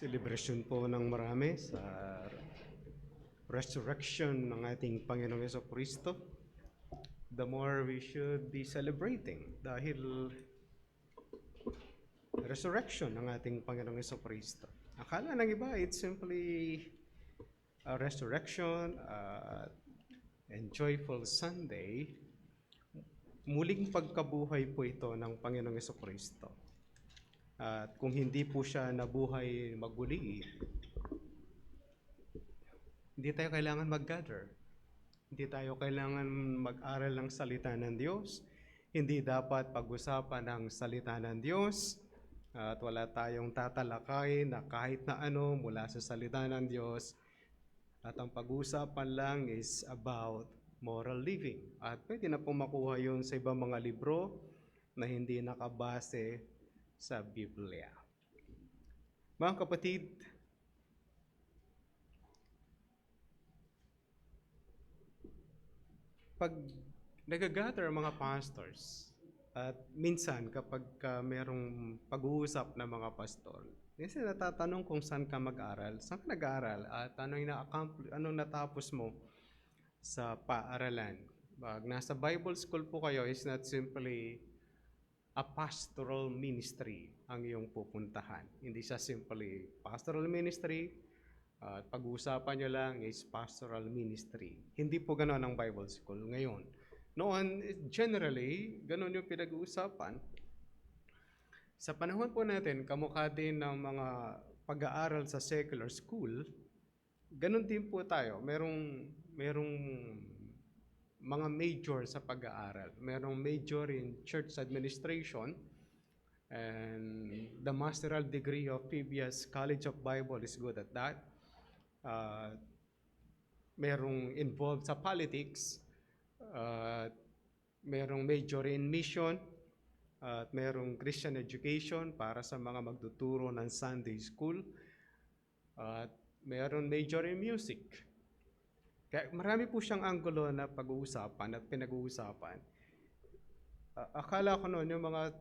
Celebration po ng marami sa resurrection ng ating Panginoong Jesucristo. The more we should be celebrating dahil resurrection ng ating Panginoong Jesucristo. Akala ng iba, it's simply a resurrection and joyful Sunday. Muling pagkabuhay po ito ng Panginoong Jesucristo. At kung hindi po siya nabuhay maguli, hindi tayo kailangan mag-gather. Hindi tayo kailangan mag-aral ng salita ng Diyos. Hindi dapat pag-usapan ng salita ng Diyos. At wala tayong tatalakay na kahit na ano mula sa salita ng Diyos. At ang pag-usapan lang is about moral living. At pwede na pong makuha yun sa ibang mga libro na hindi nakabase sa Biblia. Mga kapatid, pag nag-gather ang mga pastors, at minsan kapag merong pag-uusap ng mga pastor, minsan natatanong kung saan ka mag-aral, saan ka nag-aaral, at anong natapos mo sa paaralan. Pag nasa Bible school po kayo, is not simply a pastoral ministry ang iyong pupuntahan. Hindi siya simply pastoral ministry, at pag-uusapan nyo lang is pastoral ministry. Hindi po gano'n ang Bible school ngayon. Noon, generally, gano'n yung pinag-uusapan. Sa panahon po natin, kamukha din ng mga pag-aaral sa secular school, gano'n din po tayo. Merong mga major sa pag-aaral. Merong major in church administration, and the masteral degree of PBS College of Bible is good at that. Merong involved sa politics, merong major in mission, at merong Christian education para sa mga magtuturo ng Sunday school, at meron major in music. Kaya marami po siyang anggulo na pag-uusapan at pinag-uusapan. Akala ko noon yung mga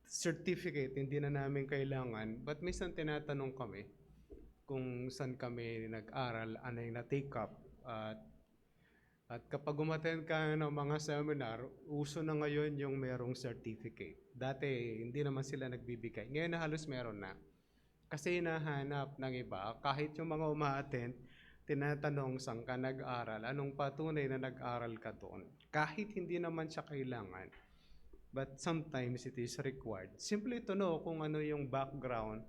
certificate hindi na namin kailangan, but minsan tinatanong kami kung saan kami nag-aral, ano yung na-take up. At kapag umattend ka ng mga seminar, uso na ngayon yung merong certificate. Dati hindi naman sila nagbibigay. Ngayon na halos meron na. Kasi hinahanap ng iba, kahit yung mga uma-attend, tinatanong saan ka nag-aral, anong patunay na nag-aral ka doon. Kahit hindi naman siya kailangan. But sometimes it is required. Simply to know kung ano yung background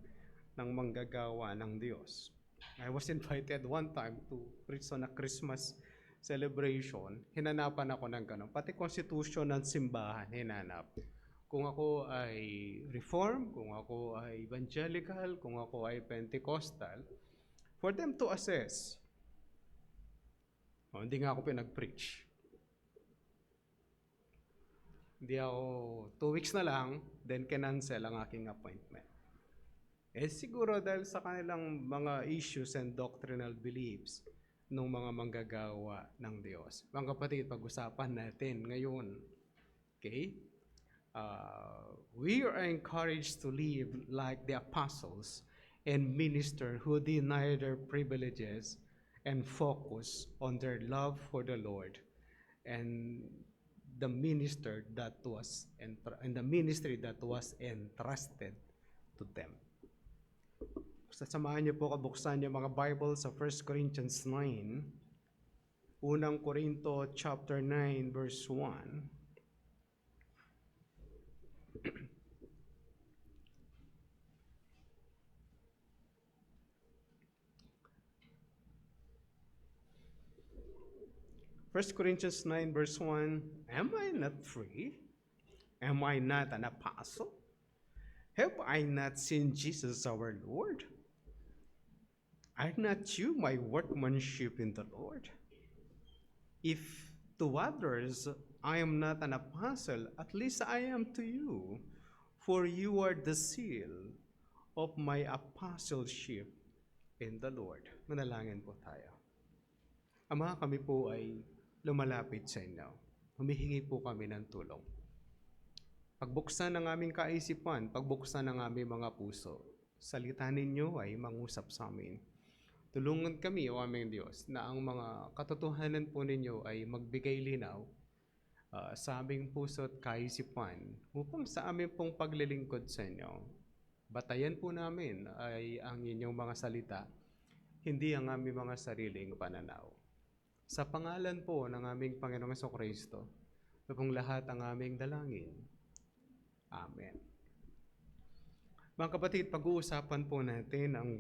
ng manggagawa ng Diyos. I was invited one time to preach on a Christmas celebration. Hinanapan ako ng gano'n. Pati constitution ng simbahan, hinanap. Kung ako ay Reform, kung ako ay Evangelical, kung ako ay Pentecostal, for them to assess. Hindi nga ako pinag-preach. Hindi ako, 2 weeks na lang, then kinancel ang aking appointment. Siguro dahil sa kanilang mga issues and doctrinal beliefs ng mga manggagawa ng Diyos. Mga kapatid, pag-usapan natin ngayon. Okay? We are encouraged to live like the apostles and minister who deny their privileges and focus on their love for the Lord and the ministry that was entrusted to them. Sasamahan niyo po kabuksan yung mga Bible sa 1 Corinthians 9, unang Korinto chapter 9 verse 1. 1 Corinthians 9 verse 1, am I not free? Am I not an apostle? Have I not seen Jesus our Lord? Are not you my workmanship in the Lord? If to others I am not an apostle, at least I am to you, for you are the seal of my apostleship in the Lord. Manalangin po tayo. Ama, kami po ay lumalapit sa inyo. Humihingi po kami ng tulong. Pagbuksan ng aming kaisipan, pagbuksan ng aming mga puso salita ninyo ay mangusap sa amin. Tulungan kami, O aming Diyos, na ang mga katotohanan po ninyo ay magbigay linaw sa aming puso't kaisipan upang sa aming pong paglilingkod sa inyo. Batayan po namin ay ang inyong mga salita, hindi ang aming mga sariling pananaw. Sa pangalan po ng aming Panginoong Jesucristo, ito pong lahat ang aming dalangin. Amen. Mga kapatid, pag-uusapan po natin ang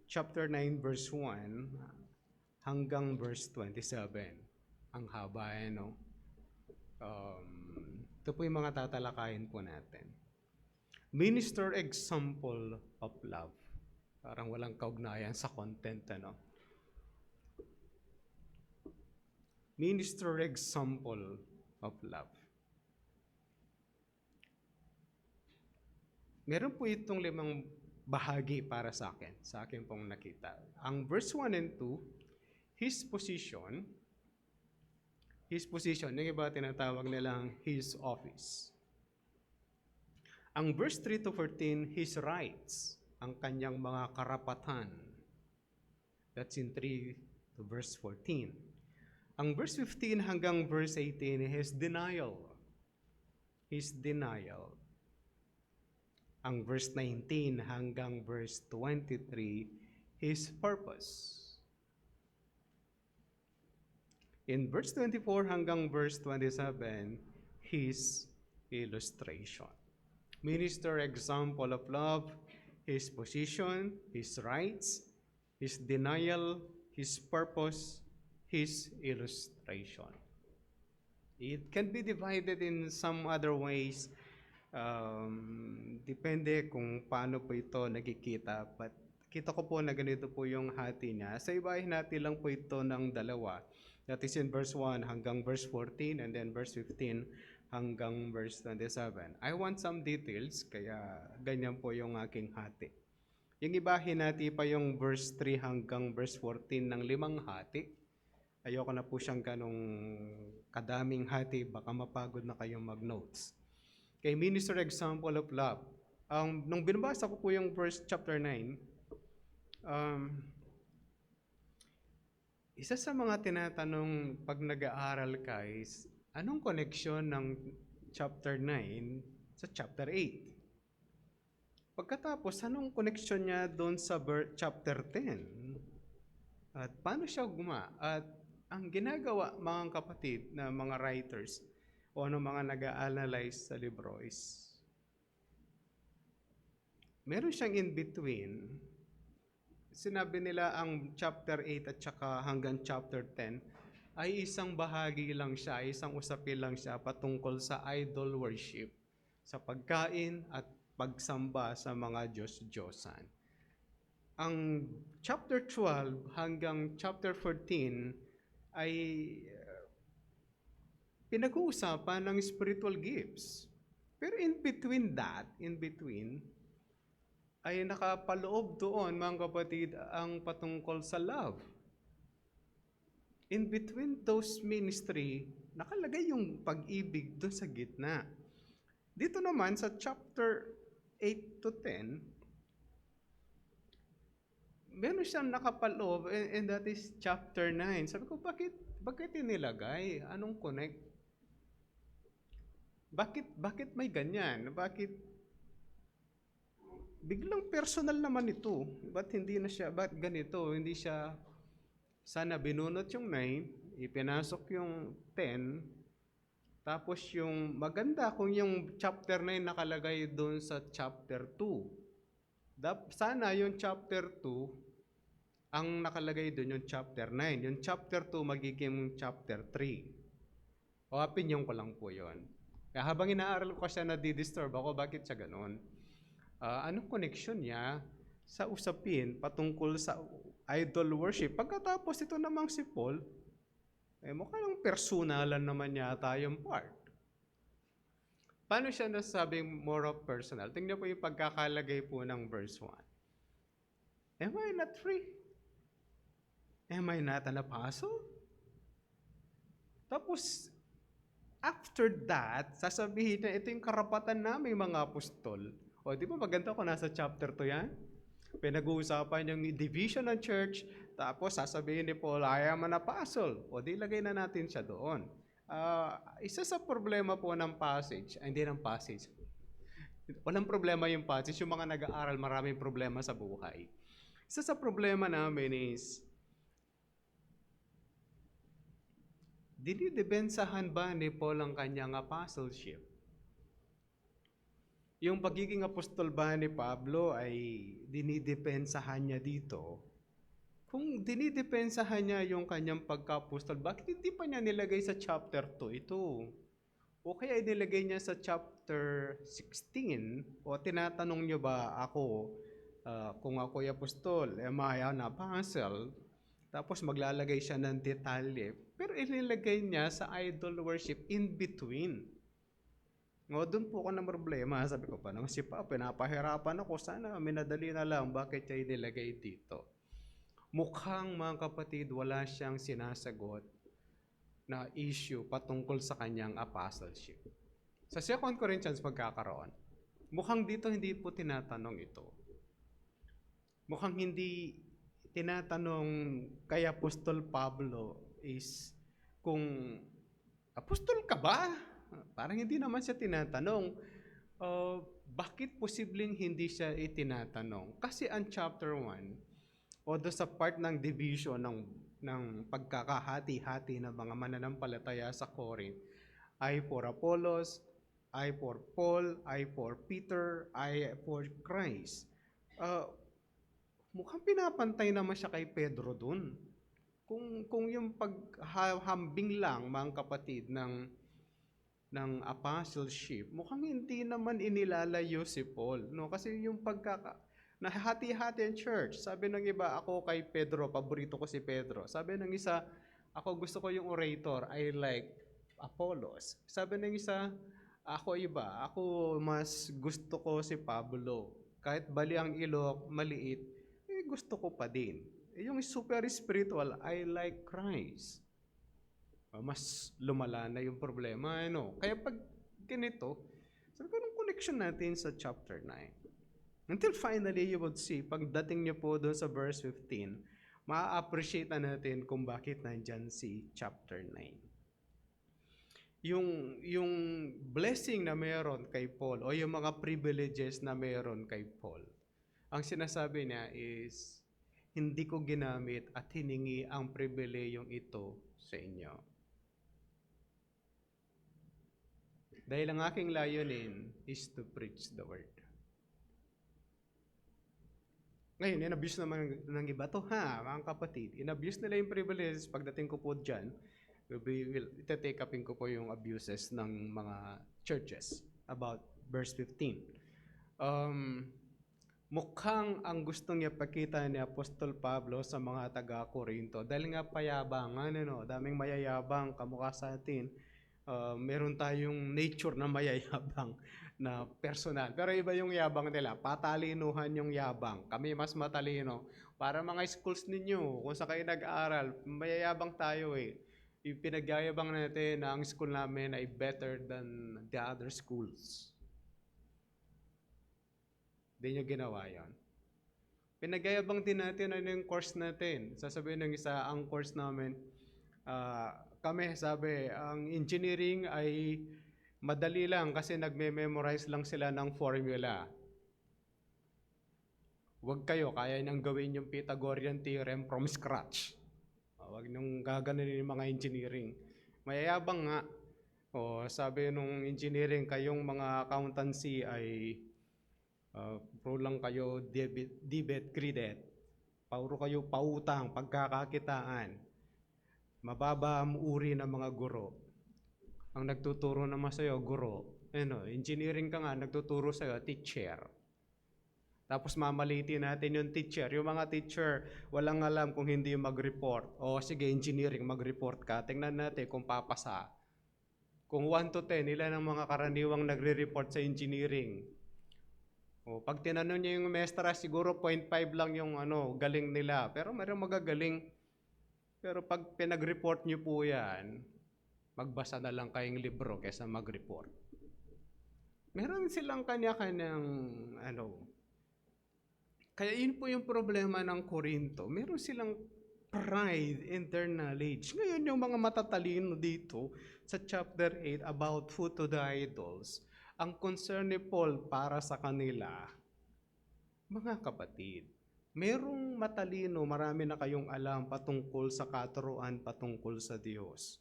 chapter 9 verse 1 hanggang verse 27. Ang haba, no? Ito po yung mga tatalakayin po natin. Minister example of love. Parang walang kaugnayan sa content, ano? Minister example of love. Meron po itong 5 bahagi para sa akin pong nakita. Ang verse 1 and 2, his position, yung iba tinatawag nilang his office. Ang verse 3 to 14, his rights, ang kanyang mga karapatan. That's in 3 to verse 14. Ang verse 15 hanggang verse 18, his denial. Ang verse 19 hanggang verse 23, his purpose. In verse 24 hanggang verse 27, his illustration. Minister example of love, his position, his rights, his denial, his purpose, his illustration. It can be divided in some other ways. Depende kung paano po ito nagkikita. But kita ko po na ganito po yung hati niya. Sa ibahin natin lang po ito ng dalawa. That is in verse 1 hanggang verse 14 and then verse 15 hanggang verse 27. I want some details, kaya ganyan po yung aking hati. Yung ibahin natin pa yung verse 3 hanggang verse 14 ng 5 hati. Ayoko na po siyang ganong kadaming hati, baka mapagod na kayong mag-notes. Kay minister example of love. Nung binabasa ko po yung verse chapter 9, isa sa mga tinatanong pag nag-aaral ka is, anong connection ng chapter 9 sa chapter 8? Pagkatapos, anong connection niya doon sa chapter 10? At paano siya At ang ginagawa mga kapatid na mga writers o ano mga nag-a-analyze sa libro is meron siyang in between. Sinabi nila ang chapter 8 at saka hanggang chapter 10 ay isang bahagi lang siya, isang usapin lang siya patungkol sa idol worship, sa pagkain at pagsamba sa mga Diyos-Diyosan. Ang chapter 12 hanggang chapter 14 ay pinag-uusapan ng spiritual gifts. Pero in between, ay nakapaloob doon, mga kapatid, ang patungkol sa love. In between those ministry, nakalagay yung pag-ibig doon sa gitna. Dito naman sa chapter 8 to 10, meron siyang nakapaloob and that is chapter 9. Sabi ko, bakit inilagay? Anong connect? Bakit may ganyan? Bakit biglang personal naman ito? Ba't ganito? Hindi siya, sana binunot yung 9, ipinasok yung 10, tapos yung maganda kung yung chapter 9 nakalagay doon sa chapter 2. Sana yung chapter 2 ang nakalagay doon yung chapter 9. Yung chapter 2 magiging chapter 3. O opinion ko lang po yun. Kaya habang inaaral ko siya, nadi-disturb ako, bakit siya ganoon? Anong connection niya sa usapin patungkol sa idol worship? Pagkatapos ito namang si Paul, mukhang personalan naman yata yung part. Paano siya nasabing more of personal? Tingnan po yung pagkakalagay po ng verse 1. Am I not free? Am I not an apostle? Tapos, after that, sasabihin na ito yung karapatan namin mga apostol o O, di ba maganda kung nasa chapter 2 yan? Pinag-uusapan yung division ng church, tapos sasabihin ni Paul, I am an apostle. O, di lagay na natin siya doon. Isa sa problema po ng passage, hindi ng passage, walang problema yung passage, yung mga nag-aaral, maraming problema sa buhay. Isa sa problema namin is, dinidebensahan ba ni Paul ang kanyang apostleship? Yung pagiging apostol ba ni Pablo ay dinidepensahan niya dito? Kung dinidepensahan niya yung kanyang pagka-apostol, bakit hindi pa niya nilagay sa chapter 2 ito? O kaya nilagay niya sa chapter 16? O tinatanong niyo ba ako, kung ako'y apostol, am I an apostle? Tapos maglalagay siya ng detalye. Pero inilagay niya sa idol worship in between. Doon po ako ng problema. Sabi ko pa naman si Pa, pinapahirapan ako. Sana minadali na lang. Bakit niya inilagay dito? Mukhang mga kapatid, wala siyang sinasagot na issue patungkol sa kanyang apostleship. Sa 2 Corinthians pagkakaroon, mukhang dito hindi po tinatanong ito. Mukhang hindi tinatanong kay Apostol Pablo is kung apostol ka ba? Parang hindi naman siya tinatanong. Bakit posibleng hindi siya itinatanong? Kasi ang chapter 1, o doon sa part ng division ng pagkakahati-hati ng mga mananampalataya sa Corinth, I for Apollos, I for Paul, I for Peter, I for Christ. Mukhang pinapantay naman siya kay Pedro dun. Kung yung paghambing lang, mga kapatid, ng apostleship, mukhang hindi naman inilalayo si Paul. No? Kasi yung nahati-hati ang church. Sabi ng iba, ako kay Pedro, paborito ko si Pedro. Sabi ng isa, ako gusto ko yung orator, I like Apollos. Sabi ng isa, ako mas gusto ko si Pablo. Kahit bali ang ilok, maliit, gusto ko pa din. Yung super spiritual, I like Christ. Mas lumala na yung problema. Kaya pag ganito, sabi ko, anong connection natin sa chapter 9? Until finally, you would see, pagdating niyo po doon sa verse 15, ma-appreciate na natin kung bakit nandyan si chapter 9. Yung blessing na meron kay Paul, o yung mga privileges na meron kay Paul, ang sinasabi niya is, hindi ko ginamit at hiningi ang pribilehiyong ito sa inyo. Dahil ang aking layunin is to preach the word. Ngayon, in-abuse naman ng iba to, mga kapatid. In-abuse nila yung privileges. Pagdating ko po dyan, ite-take upin ko po yung abuses ng mga churches about verse 15. Mukhang ang gustong ipakita ni Apostol Pablo sa mga taga-Korinto, dahil nga payabangan, daming mayayabang kamukha sa atin. Meron tayong nature na mayayabang na personal. Pero iba yung yabang nila. Patalinuhan yung yabang. Kami mas matalino. Para mga schools ninyo, kung sa kayo nag-aaral, mayayabang tayo eh. Ipinagyayabang natin na ang school namin ay better than the other schools. Hindi nyo ginawa yon. Pinagyayabang din natin ano yung course natin. Sasabihin ng isa, ang course namin, kami sabi, ang engineering ay madali lang kasi nagme-memorize lang sila ng formula. Huwag kayo, kaya nang gawin yung Pythagorean theorem from scratch. Huwag nang gaganin yung mga engineering. Mayayabang nga. Sabi nung engineering, kayong mga accountancy ay pro lang kayo debit, credit. Puro kayo pautang, pagkakakitaan. Mababa ang uri ng mga guro. Ang nagtuturo naman sa'yo, guro. Engineering ka nga, nagtuturo sa'yo, teacher. Tapos mamalitin natin yung teacher. Yung mga teacher, walang alam kung hindi mag-report. Sige, engineering, mag-report ka. Tingnan natin kung papasa. Kung 1 to 10, ilan ang mga karaniwang nagre-report sa engineering? Pag tinanong niyo yung mestra, siguro 0.5 lang yung galing nila. Pero mayroong magagaling. Pero pag pinag-report niyo po yan, magbasa na lang kayong libro kaysa mag-report. Meron silang kanya-kanyang kaya yun po yung problema ng Korinto. Meron silang pride in their knowledge. Ngayon yung mga matatalino dito sa chapter 8 about food to the idols, ang concern ni Paul para sa kanila, mga kapatid, merong matalino, marami na kayong alam patungkol sa katuruan, patungkol sa Diyos.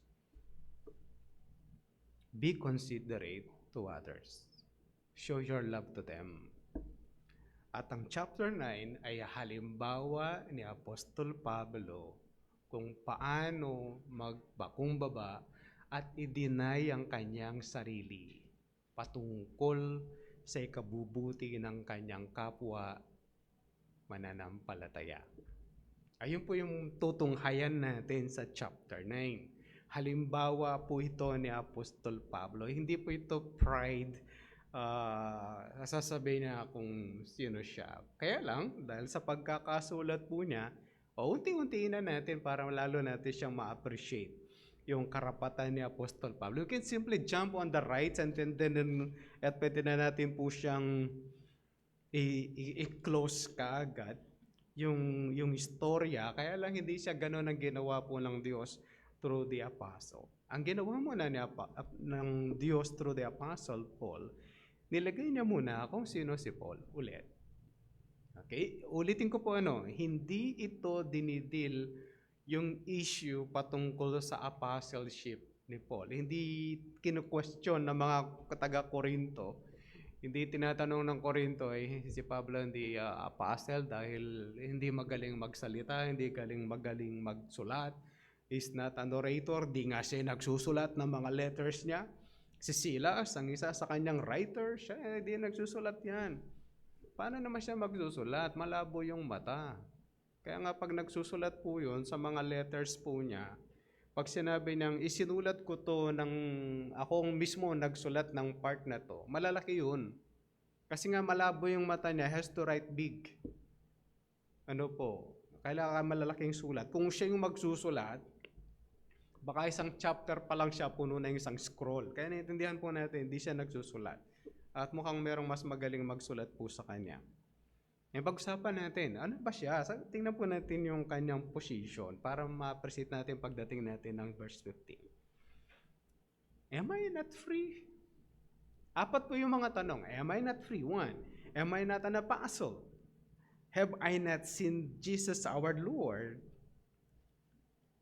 Be considerate to others. Show your love to them. At ang chapter 9 ay halimbawa ni Apostol Pablo kung paano magpakumbaba at i-deny ang kanyang sarili patungkol sa ikabubuti ng kanyang kapwa mananampalataya. Ayun po yung tutunghayan natin sa chapter 9. Halimbawa po ito ni Apostol Pablo. Hindi po ito pride, sasabihin niya kung sino siya. Kaya lang, dahil sa pagkakasulat po niya, unti-untiin na natin para lalo natin siyang ma-appreciate yung karapatan ni Apostol Pablo. You can simply jump on the rights and then at pwede na natin po siyang i-close kaagad yung istorya. Kaya lang hindi siya gano'n ang ginawa po ng Diyos through the apostle. Ang ginawa muna ng Diyos through the apostle Paul, nilagay niya muna kung sino si Paul ulit. Okay? Ulitin ko po hindi ito dinidil yung issue patungkol sa apostleship ni Paul. Hindi kinu-question ng mga taga-Korinto. Hindi tinatanong ng Korinto si Pablo hindi apostle dahil hindi magaling magsalita, hindi magaling magsulat. Is not an orator, di nga siya nagsusulat ng mga letters niya. Si Silas, ang isa sa kanyang writer, siya hindi nagsusulat yan. Paano naman siya magsusulat? Malabo yung mata. Kaya nga pag nagsusulat po yun sa mga letters po niya, pag sinabi niyang isinulat ko to ng akong mismo nagsulat ng part na to, malalaki yun. Kasi nga malabo yung mata niya, has to write big. Kailangan malalaking sulat. Kung siya yung magsusulat, baka isang chapter pa lang siya, puno na yung isang scroll. Kaya naiintindihan po natin, hindi siya nagsusulat. At mukhang merong mas magaling magsulat po sa kanya. Pag-usapan natin, ano ba siya? Tingnan po natin yung kanyang position para ma-appreciate natin pagdating natin ng verse 15. Am I not free? 4 po yung mga tanong. Am I not free? 1. Am I not an apostle? Have I not seen Jesus our Lord?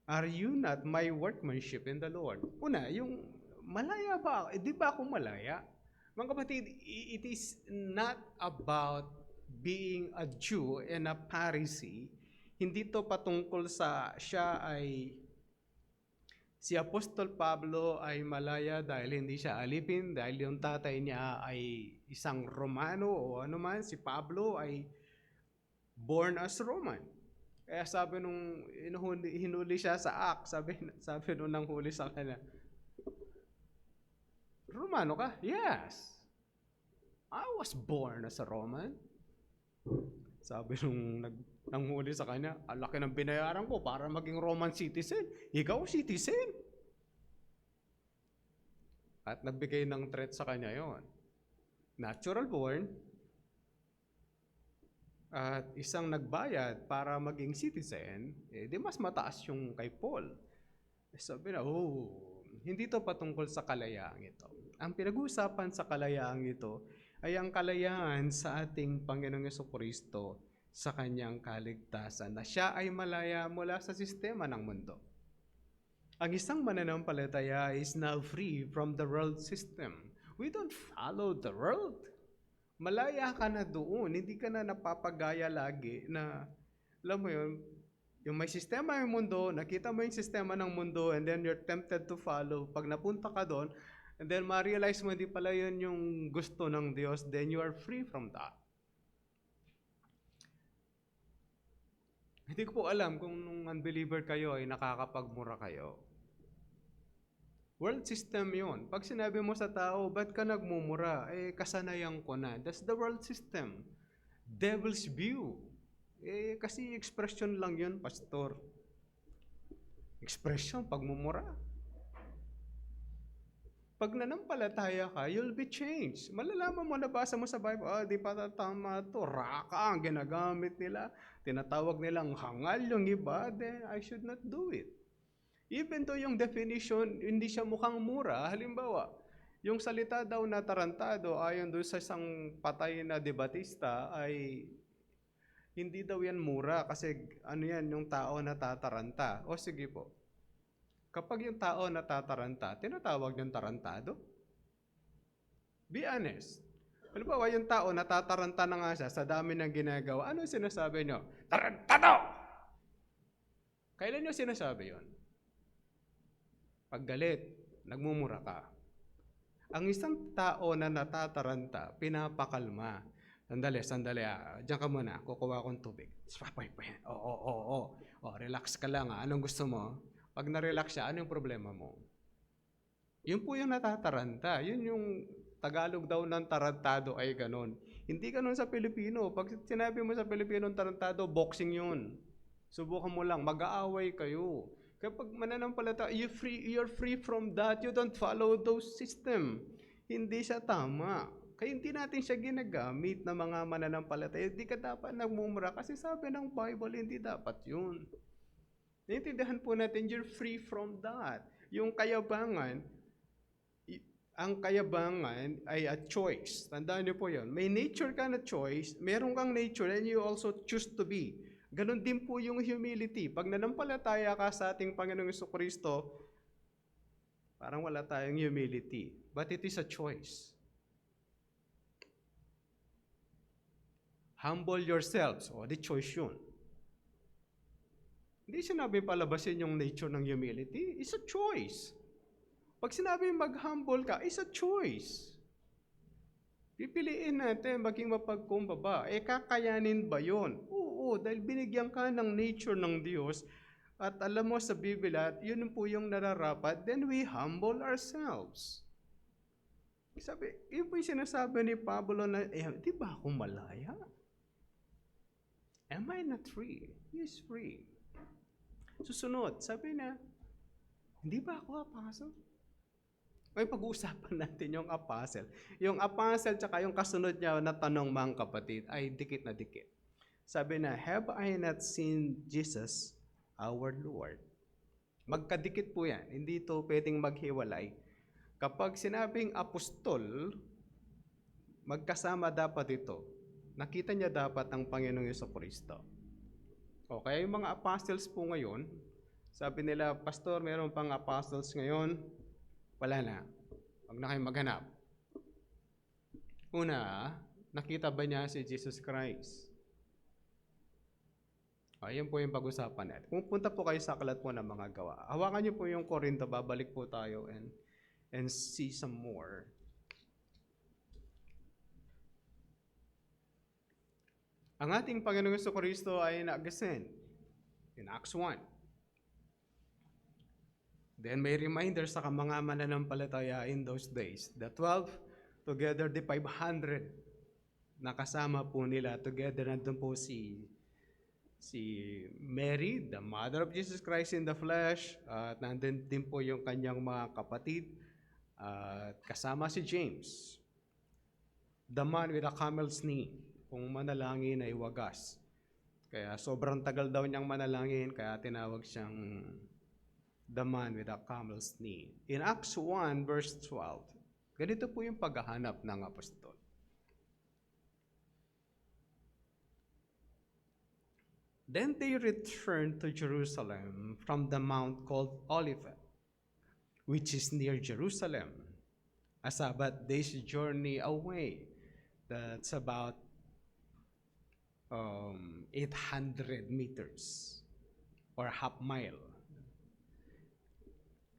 Are you not my workmanship in the Lord? Una, yung malaya ba? Di ba ako malaya? Mga kapatid, it is not about being a Jew and a Pharisee. Hindi to patungkol sa si Apostol Pablo ay malaya dahil hindi siya alipin, dahil yung tatay niya ay isang Romano o ano man, si Pablo ay born as Roman. Kaya sabi nung hinuli siya sa Acts, sabi nung nanghuli sa kanya, Romano ka? Yes. I was born as a Roman. Sabi nung nanghuli sa kanya, ang laki ng binayaran ko para maging Roman citizen. Ikaw citizen. At nagbigay ng threat sa kanya yon. Natural born, at isang nagbayad para maging citizen, di mas mataas yung kay Paul. Sabi na, hindi to patungkol sa kalayaang ito. Ang pinag-uusapan sa kalayaang ito ay ang kalayaan sa ating Panginoong Jesucristo sa kanyang kaligtasan, na siya ay malaya mula sa sistema ng mundo. Ang isang mananampalataya is now free from the world system. We don't follow the world. Malaya ka na doon, hindi ka na napapagaya lagi na, alam mo yun, yung may sistema yung mundo, nakita mo yung sistema ng mundo, and then you're tempted to follow. Pag napunta ka doon, and then ma-realize mo hindi pala yun yung gusto ng Diyos, then you are free from that. Hindi ko po alam kung nung unbeliever kayo ay nakakapagmura kayo. World system yon. Pag sinabi mo sa tao, ba't ka nagmumura? Kasanayan ko na. That's the world system. Devil's view. Kasi expression lang yun, pastor. Expression, pagmumura. Pag nanampalataya ka, you'll be changed. Malalaman mo, nabasa mo sa Bible, di pa tama to, raka ang ginagamit nila. Tinatawag nilang hangal yung iba, then I should not do it. Even though yung definition, hindi siya mukhang mura. Halimbawa, yung salita daw na tarantado, ayon doon sa isang patay na debatista, ay hindi daw yan mura kasi ano yan, yung tao na tataranta. O sige po, kapag yung tao natataranta, tinatawag niyong tarantado? Be honest. Halimbawa, yung tao natataranta na nga siya sa dami ng ginagawa, ano sinasabi niyo? Tarantado! Kailan niyo sinasabi yon? Pag galit, nagmumura ka. Ang isang tao na natataranta, pinapakalma. Sandali, diyan ka muna, kukuha akong tubig. Oo, relax ka lang. Anong gusto mo? Pag na-relax siya, ano yung problema mo? Yun po yung natataranta. Yun yung Tagalog daw ng tarantado ay ganon. Hindi ganon sa Pilipino. Pag sinabi mo sa Pilipino tarantado, boxing yun. Subukan mo lang, mag-aaway kayo. Kapag mananampalataya, you're free from that. You don't follow those system. Hindi siya tama. Kaya hindi natin siya ginagamit na mga mananampalataya. Hindi ka dapat nagmumura kasi sabi ng Bible, hindi dapat yun. Naintindihan po natin, you're free from that. Yung kayabangan, ang kayabangan ay a choice. Tandaan niyo po yun. May nature ka na choice, meron kang nature and you also choose to be. Ganon din po yung humility. Pag nanampalataya ka sa ating Panginoong Jesucristo, parang wala tayong humility. But it is a choice. Humble yourselves. O, di choice yun. Hindi sinabi palabasin yung nature ng humility. It's a choice. Pag sinabi mag-humble ka, it's a choice. Pipiliin natin maging mapagkumbaba. Kakayanin ba yun? Oo, dahil binigyan ka ng nature ng Diyos at alam mo sa Biblia, yun po yung nararapat, then we humble ourselves. Sabi, yun po yung sinasabi ni Pablo na, di ba ako malaya? Am I not free? He is free. Susunod, sabi na, hindi ba ako apostle? May pag-uusapan natin yung apostle. Yung apostle tsaka yung kasunod niya na tanong mga kapatid ay dikit na dikit. Sabi na, have I not seen Jesus, our Lord? Magkadikit po yan. Hindi ito pwedeng maghiwalay. Kapag sinabing apostol, magkasama dapat ito. Nakita niya dapat ang Panginoong Jesucristo. O, kaya yung mga apostles po ngayon, sabi nila, Pastor, meron pang apostles ngayon, wala na. Huwag na kayong maghanap. Una, nakita ba niya si Jesus Christ? O, yan po yung pag-usapan natin. Kung punta po kayo sa aklat po ng mga gawa, hawakan niyo po yung Korinto, babalik po tayo and see some more. Ang ating Panginoong Jesucristo ay nag-ascend in Acts 1. Then may reminder sa mga mananampalataya in those days. The 12, together the 500, nakasama po nila. Together nandun po si Mary, the mother of Jesus Christ in the flesh. At nandun din po yung kanyang mga kapatid. Kasama si James, the man with a camel's knee. Kung manalangin ay wagas. Kaya sobrang tagal daw niyang manalangin, kaya tinawag siyang the man with a camel's knee. In Acts 1 verse 12, ganito po yung paghahanap ng apostol. Then they returned to Jerusalem from the mount called Olivet, which is near Jerusalem, a Sabbath day's journey away. That's about 800 meters or half mile.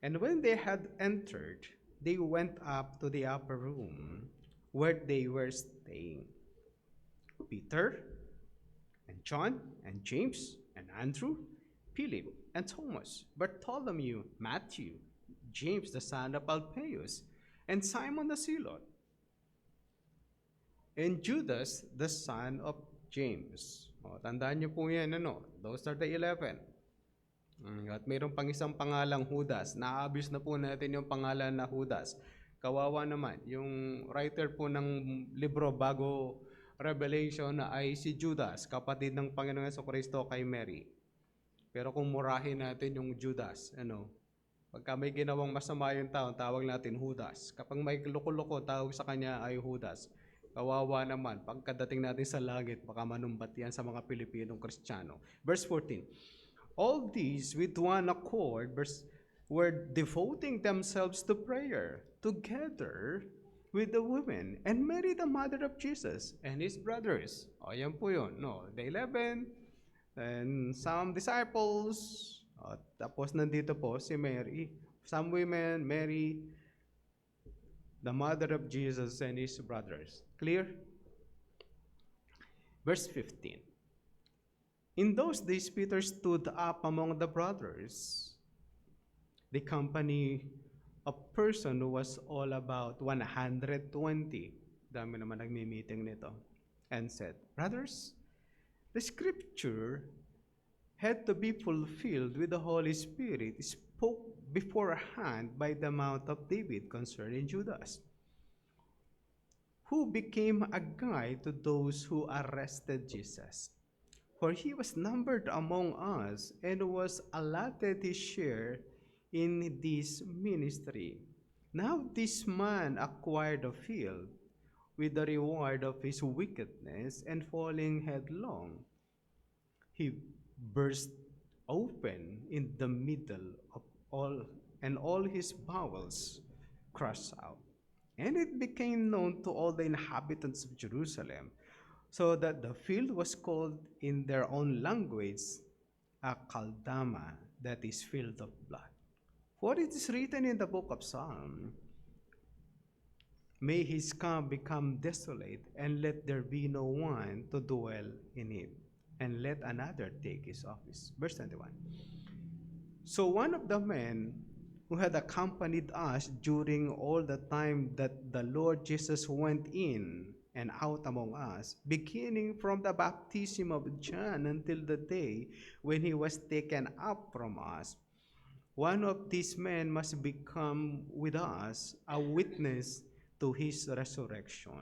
And when they had entered, they went up to the upper room where they were staying. Peter and John and James and Andrew, Philip and Thomas, Bartholomew, Matthew, James the son of Alphaeus, and Simon the Zealot, and Judas the son of James. Tandaan niyo po yan, Those are the 11. At mayroon pang isang pangalang Judas. Na-abuse na po natin yung pangalan na Judas. Kawawa naman. Yung writer po ng libro bago Revelation na ay si Judas, kapatid ng Panginoong Jesucristo kay Mary. Pero kung murahin natin yung Judas, pagka may ginawang masama yung tao, tawag natin Judas. Kapag may loko-loko, tawag sa kanya ay Judas. Kawawa naman, pagkadating natin sa langit, baka manumbat yan sa mga Pilipinong Kristiyano. Verse 14, all these with one accord were devoting themselves to prayer together with the women and Mary, the mother of Jesus, and his brothers. O, yan po yun. No, the 11, and some disciples. Tapos nandito po si Mary. Some women, Mary, the mother of Jesus, and his brothers. Clear? Verse 15. In those days, Peter stood up among the brothers, the company of person who was all about 120. Dami naman nagmi-meeting nito. And said, brothers, the scripture had to be fulfilled with the Holy Spirit spoke beforehand by the mouth of David concerning Judas, who became a guide to those who arrested Jesus. For he was numbered among us and was allotted his share in this ministry. Now this man acquired a field with the reward of his wickedness, and falling headlong, he burst open in the middle of all, and all his bowels crushed out. And it became known to all the inhabitants of Jerusalem, so that the field was called in their own language Akaldama, that is, field of blood. For it is written in the book of Psalm, may his camp become desolate, and let there be no one to dwell in it, and let another take his office. Verse 21. So one of the men who had accompanied us during all the time that the Lord Jesus went in and out among us, beginning from the baptism of John until the day when he was taken up from us, one of these men must become with us a witness to his resurrection.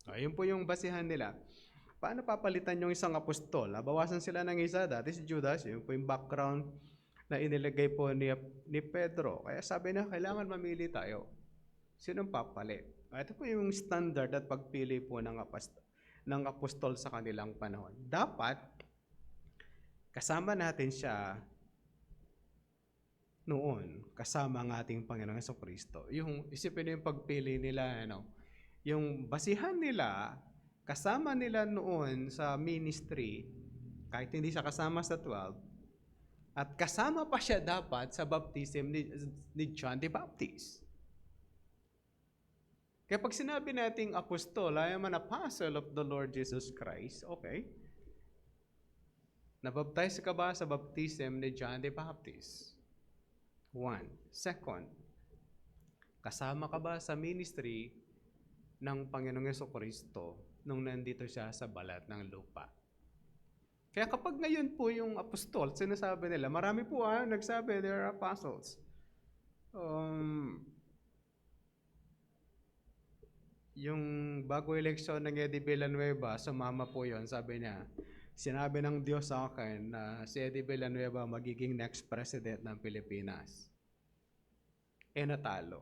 Ayun po yung basihan nila. Paano papalitan yung isang apostol? Bawasan sila ng isa, dati si Judas, yun po yung background na inilagay po ni Pedro. Kaya sabi na, kailangan mamili tayo. Sinong papalit? Ito po yung standard at pagpili po ng apostol sa kanilang panahon. Dapat, kasama natin siya noon, kasama ang ating Panginoong Jesucristo. Yung isipin niyo yung pagpili nila, yung basihan nila, kasama nila noon sa ministry, kahit hindi siya kasama sa 12, at kasama pa siya dapat sa baptism ni John the Baptist. Kaya pag sinabi nating apostol, I am an apostle of the Lord Jesus Christ, okay. Nabaptize ka ba sa baptism ni John the Baptist? One. Second, kasama ka ba sa ministry ng Panginoong Jesucristo nung nandito siya sa balat ng lupa? Kaya kapag ngayon po yung apostol, sinasabi nila, marami po nagsabi, they are apostles. Yung bago eleksyon ng Eddie Villanueva, sumama po yon, sabi niya, sinabi ng Diyos sa akin na si Eddie Villanueva magiging next president ng Pilipinas. Natalo.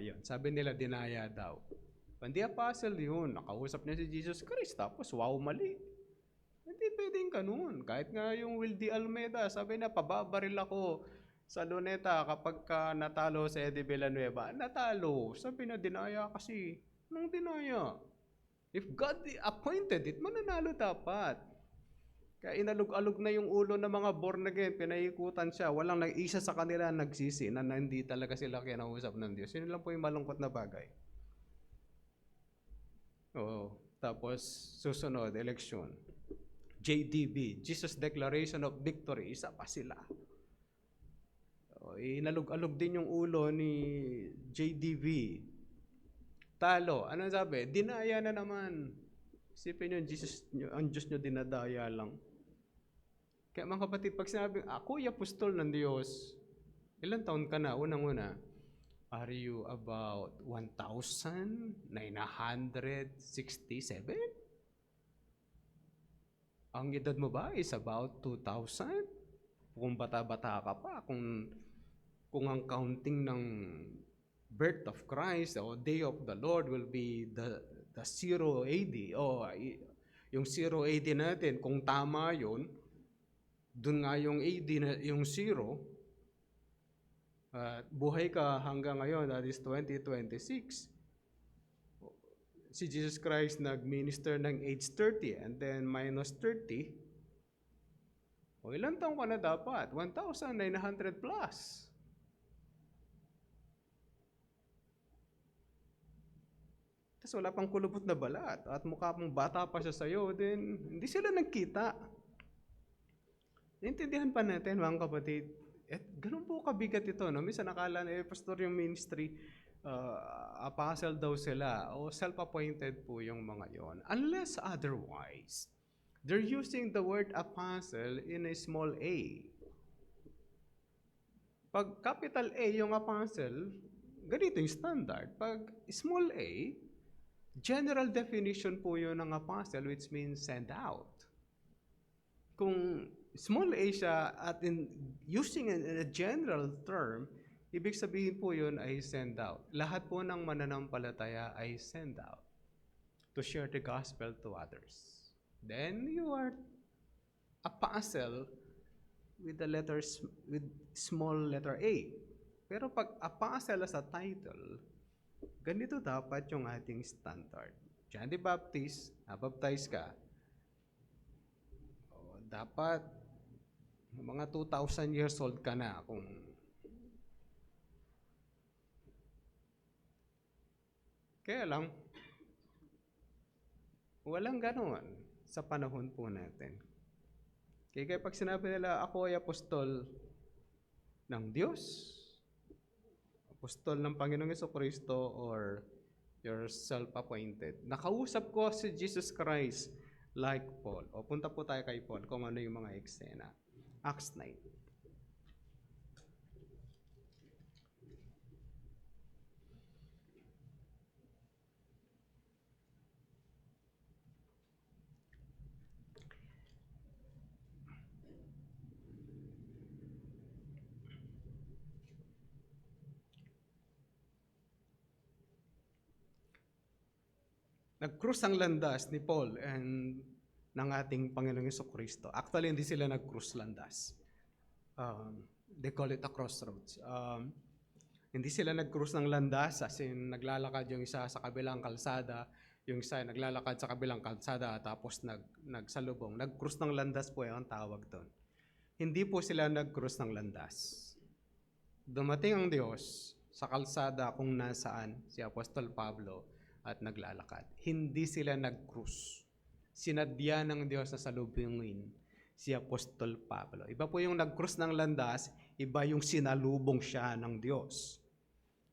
Yun. Sabi nila, dinaya daw. Hindi apostle yun. Nakausap niya si Jesus Christ. Tapos, wow, mali. Hindi pwedeng ganun. Kahit nga yung Wildy Almeida, sabi na, pababaril ako sa Luneta kapag natalo si Eddie Villanueva. Natalo. Sabi na, dinaya kasi. Nung dinaya. If God appointed it, mananalo dapat. Kaya inalog-alog na yung ulo ng mga born again, pinaikutan siya. Walang isa sa kanila nagsisi na hindi talaga sila kinausap ng Diyos. Yun lang po yung malungkot na bagay. Tapos susunod, election. JDB, Jesus Declaration of Victory, isa pa sila. Inalog-alog din yung ulo ni JDB. Talo. Ano sabi? Dinaya na naman. Isipin nyo, ang Diyos nyo dinadaya lang. Kaya mga kapatid, pag sinabi, ako yung apostol ng Diyos, ilang taon ka na? Unang-una, Are you about 1,967? Ang edad mo ba is about 2,000? Kung bata-bata ka pa, kung ang counting ng birth of Christ o Day of the Lord will be the 0 AD o yung 0 AD natin, kung tama yun, dun nga yung AD na yung 0, buhay ka hanggang ngayon, that is 2026. Si Jesus Christ nag-minister ng age 30 and then minus 30. O ilang taong ka na dapat? 1,900 plus. Tapos wala pang kulubot na balat at mukha pang bata pa siya sa'yo, then hindi sila nagkita. Naintindihan pa natin, mga kapatid, at ganun po kabigat ito, no? Minsan nakala na, pastor, yung ministry, apostle daw sila, o self-appointed po yung mga yon. Unless otherwise, they're using the word apostle in a small a. Pag capital A yung apostle, ganito yung standard. Pag small a, general definition po yun ng apostle, which means send out. Kung small a siya at using a general term, ibig sabihin po yun ay send out. Lahat po ng mananampalataya ay send out to share the gospel to others. Then you are apostle with the letters, with small letter A. Pero pag apostle as a title, ganito dapat yung ating standard. John the Baptist, nabaptize ka, dapat mga 2,000 years old ka na kung kaya lang walang ganoon sa panahon po natin. Kaya pag sinabi nila ako ay apostol ng Diyos, apostol ng Panginoong Jesucristo, or you're self-appointed. Nakausap ko si Jesus Christ like Paul. O punta po tayo kay Paul kung ano yung mga eksena. Acts 9. Nag-cruise ang landas ni Paul and ng ating Panginoong Jesucristo. Actually, hindi sila nag-cruise landas. They call it a crossroads. Hindi sila nag-cruise ng landas, as in naglalakad yung isa sa kabilang kalsada, yung isa naglalakad sa kabilang kalsada, tapos nagsalubong. Nag-cruise ng landas po yung tawag doon. Hindi po sila nag-cruise ng landas. Dumating ang Diyos sa kalsada kung nasaan si Apostol Pablo at naglalakad. Hindi sila nag-cruise. Sinadya ng Diyos na salubungin si Apostol Pablo. Iba po yung nag-cruise ng landas, iba yung sinalubong siya ng Diyos.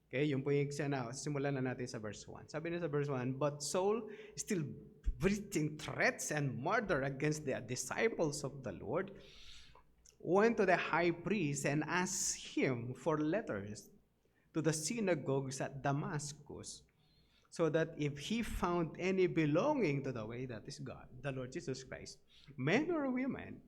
Okay, yun po yung eksena. Simulan na natin sa verse 1. Sabi niya sa verse 1, but Saul, still breathing threats and murder against the disciples of the Lord, went to the high priest and asked him for letters to the synagogues at Damascus, so that if he found any belonging to the way, that is God, the Lord Jesus Christ, men or women,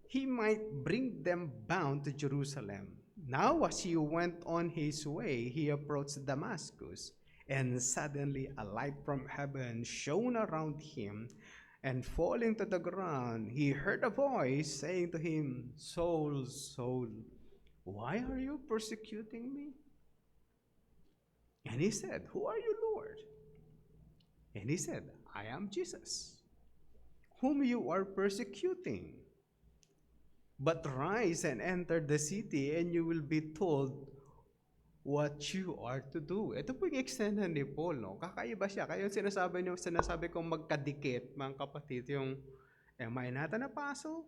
he might bring them bound to Jerusalem. Now as he went on his way, he approached Damascus, and suddenly a light from heaven shone around him, and falling to the ground, he heard a voice saying to him, Saul, Saul, why are you persecuting me? And he said, who are you, Lord? And he said, I am Jesus, whom you are persecuting. But rise and enter the city, and you will be told what you are to do. Ito po yung eksena ni Paul, no? Kakaiba siya. Kaya sinasabi kong magkadikit, mga kapatid, yung, am I not an apostle?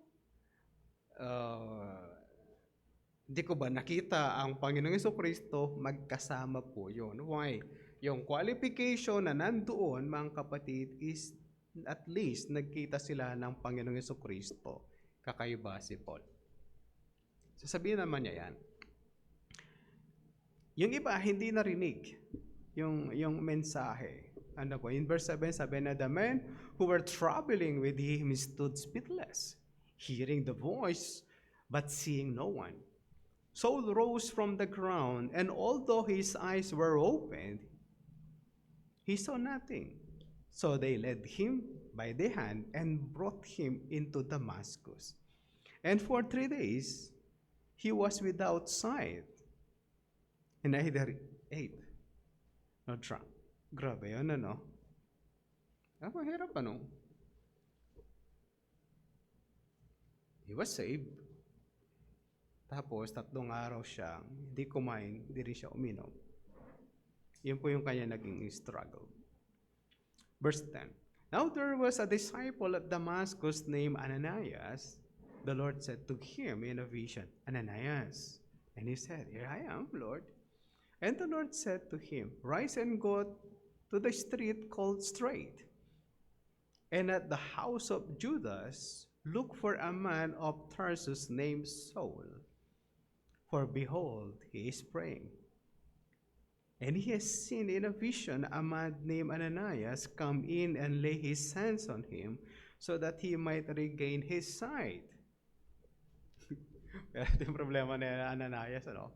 Di ko ba nakita ang Panginoong Jesucristo? Magkasama po yun. Why? Yung qualification na nandoon, mga kapatid, is at least nagkita sila ng Panginoong Jesucristo. Kakaiba si Paul. Sasabihin naman niya yan. Yung iba, hindi narinig yung mensahe. Ano po, in verse 7, sabi na, the men who were traveling with him stood speechless, hearing the voice, but seeing no one. Saul rose from the ground, and although his eyes were opened, he saw nothing. So they led him by the hand and brought him into Damascus. And for 3 days, he was without sight, and neither ate nor drank. Grabe yun, ano? Mahirap, ano? He was saved. Tapos, 3 araw siya, hindi kumain, hindi rin siya uminom. Yun po yung kanya naging struggle. Verse 10. Now there was a disciple at Damascus named Ananias. The Lord said to him in a vision, Ananias. And he said, Here I am, Lord. And the Lord said to him, Rise and go to the street called Straight, and at the house of Judas, look for a man of Tarsus named Saul. For behold, he is praying. And he has seen in a vision a man named Ananias come in and lay his hands on him so that he might regain his sight. Ito yung problema ni Ananias, ano?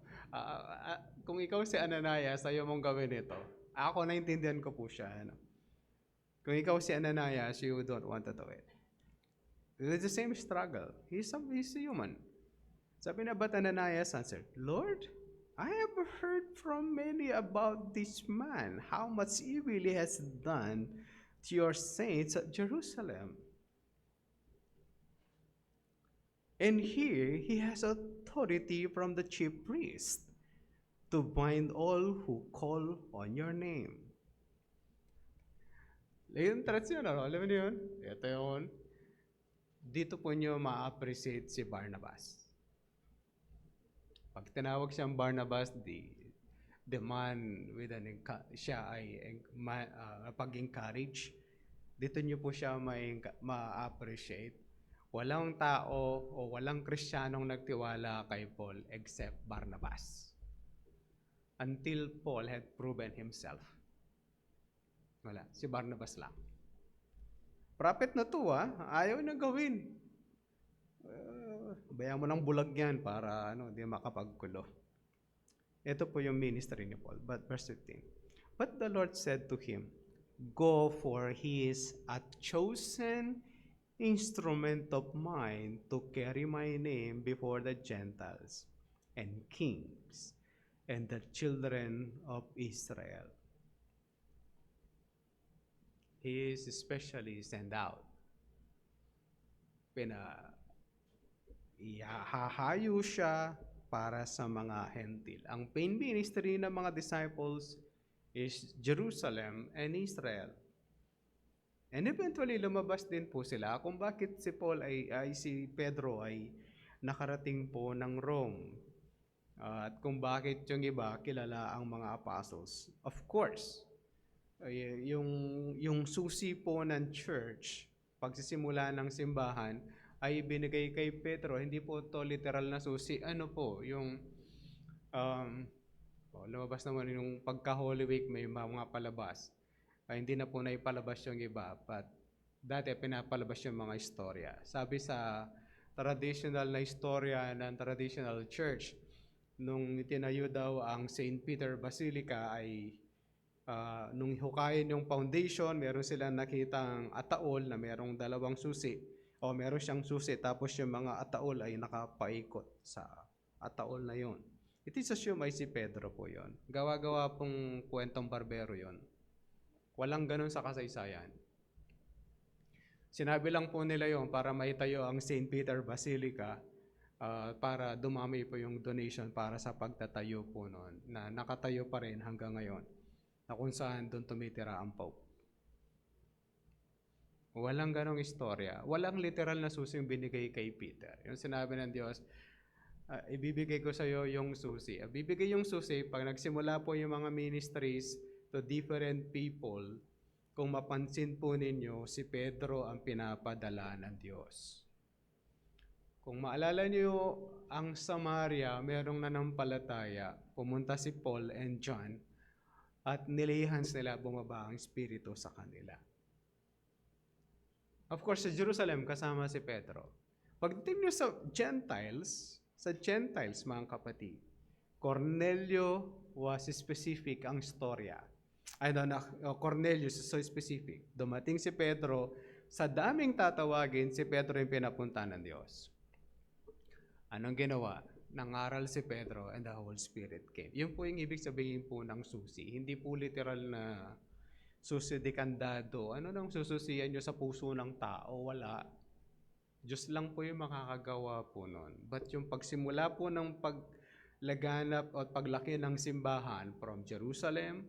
Kung ikaw si Ananias, ayaw mong gawin ito. Ako, naintindihan ko po siya. Ano? Kung ikaw si Ananias, you don't want to do it. It's the same struggle. He's a human. Sabi na, but Ananias answered, Lord, I have heard from many about this man, how much evil he has done to your saints at Jerusalem. And here he has authority from the chief priest to bind all who call on your name. Yung traduction, alam mo yun? Ito yun. Dito po nyo ma-appreciate si Barnabas. Pag tinawag siyang Barnabas, the man with siya ay pag-encourage. Dito nyo po siya ma-appreciate. Walang tao o walang Kristiyanong nagtiwala kay Paul except Barnabas. Until Paul had proven himself. Wala, si Barnabas lang. Prophet na to, ayaw na gawin. Bayaan mo ng bulag yan para di makapagkulo. Ito po yung ministry ni Paul. But verse 15. But the Lord said to him, Go, for he is a chosen instrument of mine to carry my name before the Gentiles and kings and the children of Israel. He is especially sent out. Ihahayo siya para sa mga hentil. Ang main ministry ng mga disciples is Jerusalem and Israel. And eventually, lumabas din po sila kung bakit si Pedro ay nakarating po ng Rome. At kung bakit yung iba kilala ang mga apostles. Of course, yung susi po ng church, pagsisimula ng simbahan, ay binigay kay Pedro. Hindi po to literal na susi. Ano po, yung lumabas naman yung pagka-Holy Week, may mga palabas. Hindi na po naipalabas yung iba, but dati pinapalabas yung mga istorya. Sabi sa traditional na istorya ng traditional church, nung itinayo daw ang St. Peter Basilica ay nung hukayin yung foundation, meron silang nakitang ataol na merong 2 susi o meron siyang susi tapos yung mga ataol ay nakapaikot sa ataol na yon. It is assumed ay si Pedro po yon. Gawa-gawa pong kwentong barbero yon. Walang ganun sa kasaysayan. Sinabi lang po nila yon para maitayo ang St. Peter Basilica para dumami po yung donation para sa pagtatayo po noon na nakatayo pa rin hanggang ngayon na kung saan doon tumitira ang Pope. Walang ganong istorya. Walang literal na susi yung binigay kay Peter. Yung sinabi ng Diyos, ibibigay ko sa iyo yung susi. Ibibigay yung susi pag nagsimula po yung mga ministries to different people. Kung mapansin po ninyo, si Pedro ang pinapadala ng Diyos. Kung maalala niyo, ang Samaria, merong nanampalataya. pumunta si Paul and John at nilihans nila bumaba ang Espiritu sa kanila. Of course, sa Jerusalem, kasama si Pedro. Pagdating nyo sa Gentiles, mga kapatid, Cornelio was specific ang storya. Cornelius is so specific. Dumating si Pedro, sa daming tatawagin, si Pedro yung pinapunta ng Diyos. Anong ginawa? Nangaral si Pedro and the Holy Spirit came. Yun po yung ibig sabihin po ng susi. Hindi po literal na susi de kandado. Ano nang sususiyan nyo sa puso ng tao? Wala. Diyos lang po yung makakagawa po nun. But yung pagsimula po ng paglaganap o paglaki ng simbahan from Jerusalem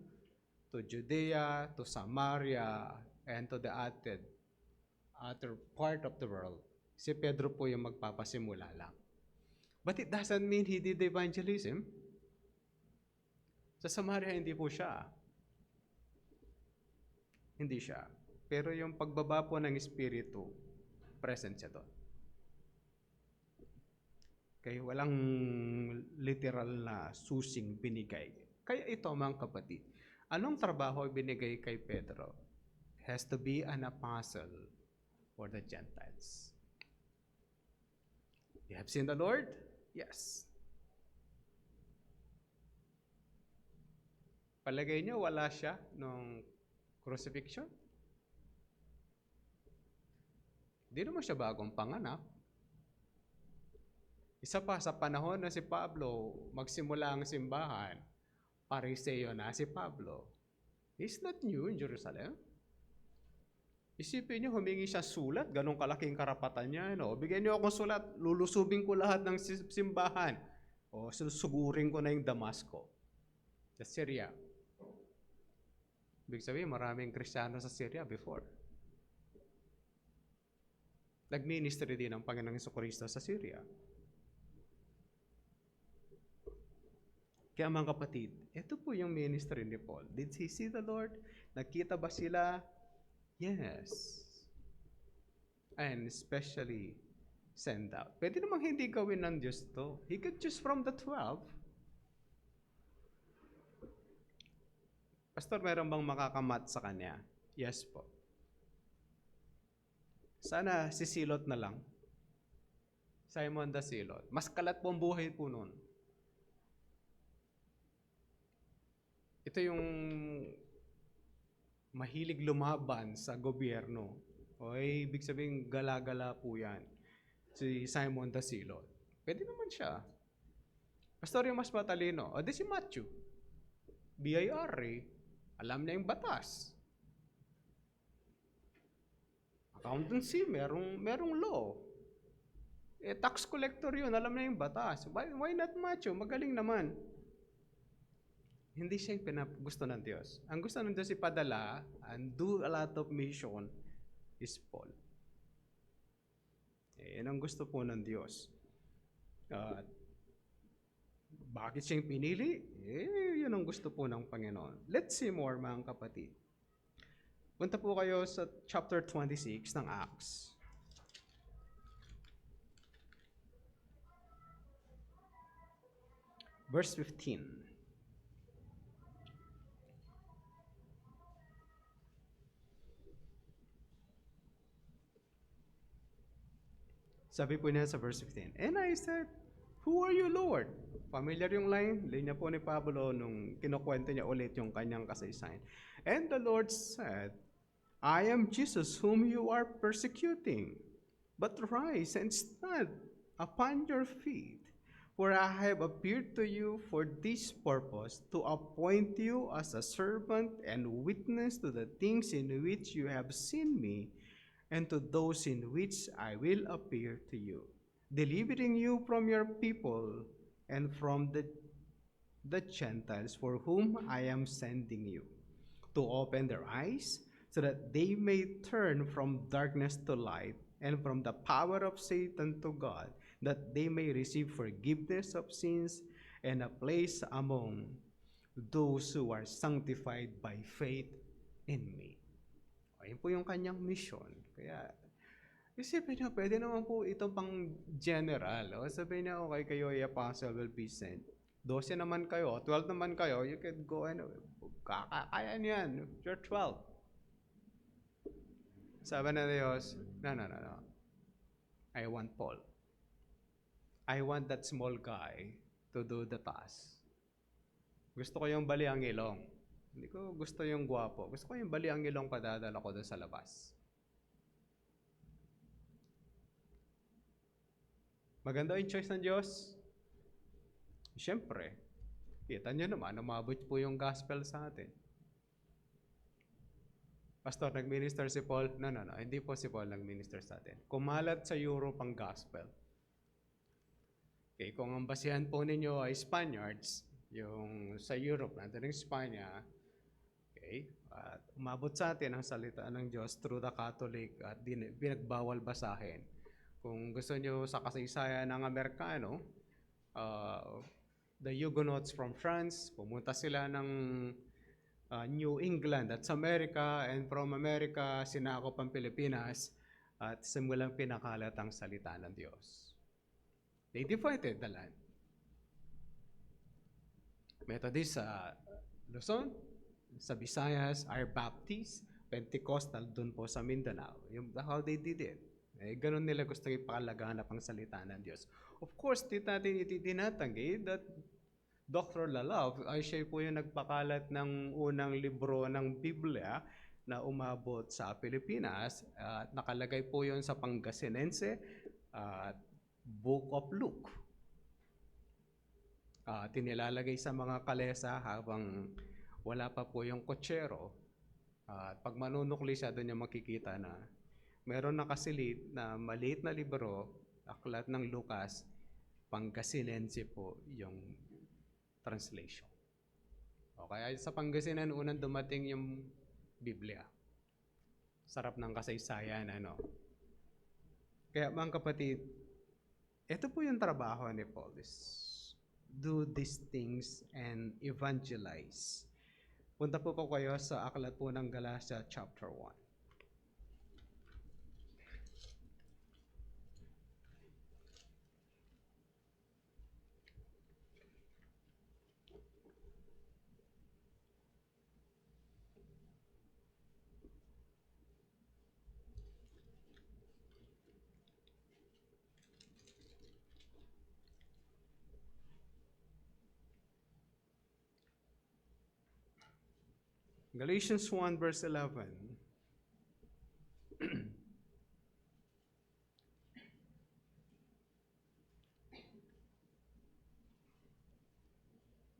to Judea to Samaria and to the other part of the world, si Pedro po yung magpapasimula lang. But it doesn't mean he did evangelism. Sa Samaria, hindi po siya. Hindi siya. Pero yung pagbaba po ng Espiritu, present siya doon. Kaya walang literal na susing binigay. Kaya ito, mga kapatid, anong trabaho binigay kay Pedro? Has to be an apostle for the Gentiles. You have seen the Lord? Yes. Palagay niyo wala siya nung crucifixion? Hindi naman siya bagong panganak. Isa pa, sa panahon na si Pablo magsimula ang simbahan, Pariseo na si Pablo. He's not new in Jerusalem. Isipin niyo, humingi siya sulat, ganong kalaking karapatan niya. No? Bigyan niyo akong sulat, lulusubin ko lahat ng simbahan. O susugurin ko na yung Damasco. Sa Syria. Ibig sabihin, maraming Kristiyano sa Syria before. Nag-ministry din ang Panginoong Jesucristo sa Syria. Kaya mga kapatid, ito po yung ministry ni Paul. Did he see the Lord? Nakita ba sila? Yes. And especially send out. Pwede namang hindi gawin ng Diyos to. He could choose from the 12. Pastor, meron bang makakamat sa kanya? Yes po. Sana sisilot na lang. Simon the Silot. Mas kalat po ang buhay po noon. Ito yung mahilig lumaban sa gobyerno. O ibig sabihin, gala-gala po yan. Si Simon the Silot. Pwede naman siya. Pastor, yung mas matalino. O di si Matthew. BIR. Alam niya yung batas. Accountancy, merong law. Tax collector yun, alam niya yung batas. Why not Matthew? Magaling naman. Hindi siya yung gusto ng Diyos. Ang gusto ng Diyos ipadala and do a lot of mission is Paul. Yan ang gusto po ng Diyos. Bakit siya yung pinili? Yun ang gusto po ng Panginoon. Let's see more, mga kapatid. Punta po kayo sa chapter 26 ng Acts. Verse 15. Sabi po niya sa verse 15, and I said, who are you, Lord? Familiar yung line? Linya po ni Pablo nung kinukwento niya ulit yung kanyang kasaysayan. And the Lord said, I am Jesus whom you are persecuting. But rise and stand upon your feet, for I have appeared to you for this purpose, to appoint you as a servant and witness to the things in which you have seen me, and to those in which I will appear to you, delivering you from your people and from the Gentiles for whom I am sending you, to open their eyes so that they may turn from darkness to light and from the power of Satan to God, that they may receive forgiveness of sins and a place among those who are sanctified by faith in me. Ayun po yung kanyang mission. Kaya, isipin niyo, pwede naman po ito pang general. O sabihin niya, okay, kayo ay apostle will be sent. 12 naman kayo, 12 naman kayo, you can go and kaya niyan, you're 12. Sabi na Diyos, no. I want Paul. I want that small guy to do the task. Gusto ko yung bali ang ilong. Hindi ko gusto yung gwapo. Gusto ko yung bali ang ilong padadala ko doon sa labas. Maganda yung choice ng Diyos. Siyempre, kita nyo naman, umabot po yung gospel sa atin. Pastor, nag-minister si Paul? No. Hindi po si Paul nag-minister sa atin. Kumalat sa Europe ang gospel. Okay, kung ang basihan po ninyo ay Spaniards, yung sa Europe, nandun ng Espanya, okay, at umabot sa atin ang salita ng Diyos through the Catholic at pinagbawal basahin. Kung gusto nyo sa kasaysayan ng Amerikano, the Huguenots from France, pumunta sila ng New England at sa America, and from America, sinakop ang Pilipinas at simulang pinakalat ang salita ng Diyos. They divided the land. Methodist sa Luzon, sa Visayas, are Baptist, Pentecostal dun po sa Mindanao. Yung how they did it. Ganun nila gusto ipakalaganap ang salita ng Diyos. Of course, di natin itinatanggi that Dr. Lalove ay siya po yung nagpakalat ng unang libro ng Biblia na umabot sa Pilipinas. Nakalagay po yun sa Pangasinense at Book of Luke. Tinilalagay sa mga kalesa habang wala pa po yung kotsero. Pag manunukli siya, doon niya makikita na meron nakasilid na maliit na libro, Aklat ng Lucas, Pangasinense po yung translation. Okay, sa Pangasinan, unang dumating yung Biblia. Sarap ng kasaysayan, ano. Kaya mga kapatid, ito po yung trabaho ni Paul, is do these things and evangelize. Punta po kayo sa aklat po ng Galatia chapter 1. Galatians 1 verse 11.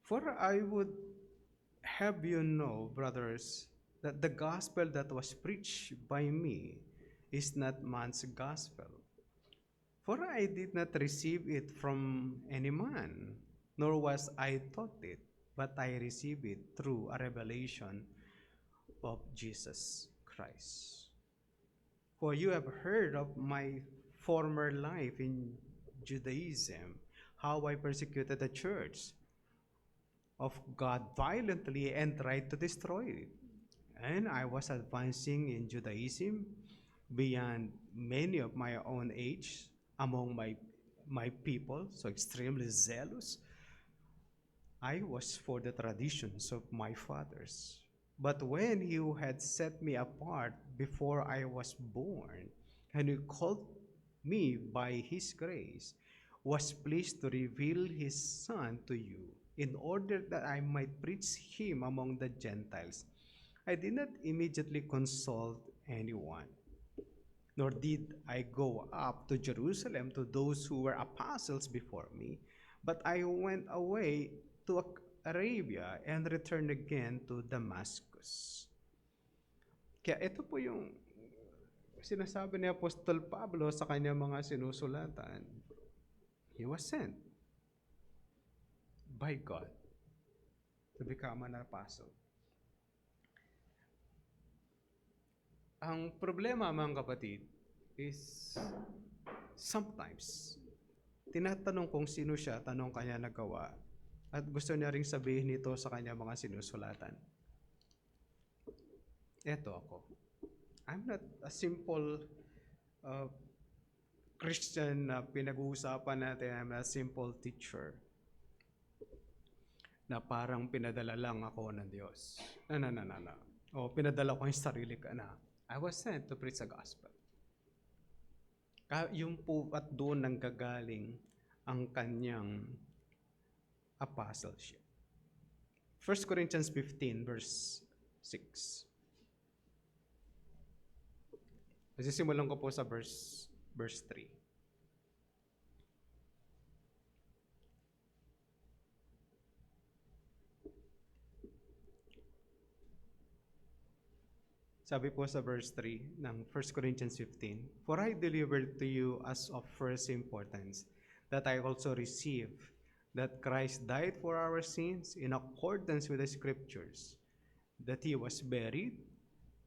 For I would have you know, brothers, that the gospel that was preached by me is not man's gospel. For I did not receive it from any man, nor was I taught it, but I received it through a revelation of Jesus Christ. For you have heard of my former life in Judaism, how I persecuted the church of God violently and tried to destroy it. And I was advancing in Judaism beyond many of my own age among my people, so extremely zealous. I was for the traditions of my fathers. But when he had set me apart before I was born, and he called me by his grace, was pleased to reveal his Son to you, in order that I might preach him among the Gentiles. I did not immediately consult anyone, nor did I go up to Jerusalem to those who were apostles before me, but I went away to Arabia and returned again to Damascus. Kaya ito po yung sinasabi ni Apostol Pablo sa kanyang mga sinusulatan. He was sent by God to become an apostle. Ang problema, mga kapatid, is sometimes tinatanong kung sino siya, tanong kanya nagawa, at gusto niya ring sabihin ito sa kanya mga sinusulatan. Eto ako. I'm not a simple Christian na pinag-uusapan natin. I'm a simple teacher. na parang pinadala lang ako ng Diyos. No. O pinadala ko yung sarili ko na. I was sent to preach the gospel. Yung po at doon nanggagaling ang kanyang apostleship. 1 Corinthians 15 verse 6. Masisimulan ko po sa verse 3. Sabi po sa verse 3 ng 1 Corinthians 15, "For I delivered to you as of first importance, that I also received, that Christ died for our sins in accordance with the Scriptures, that He was buried,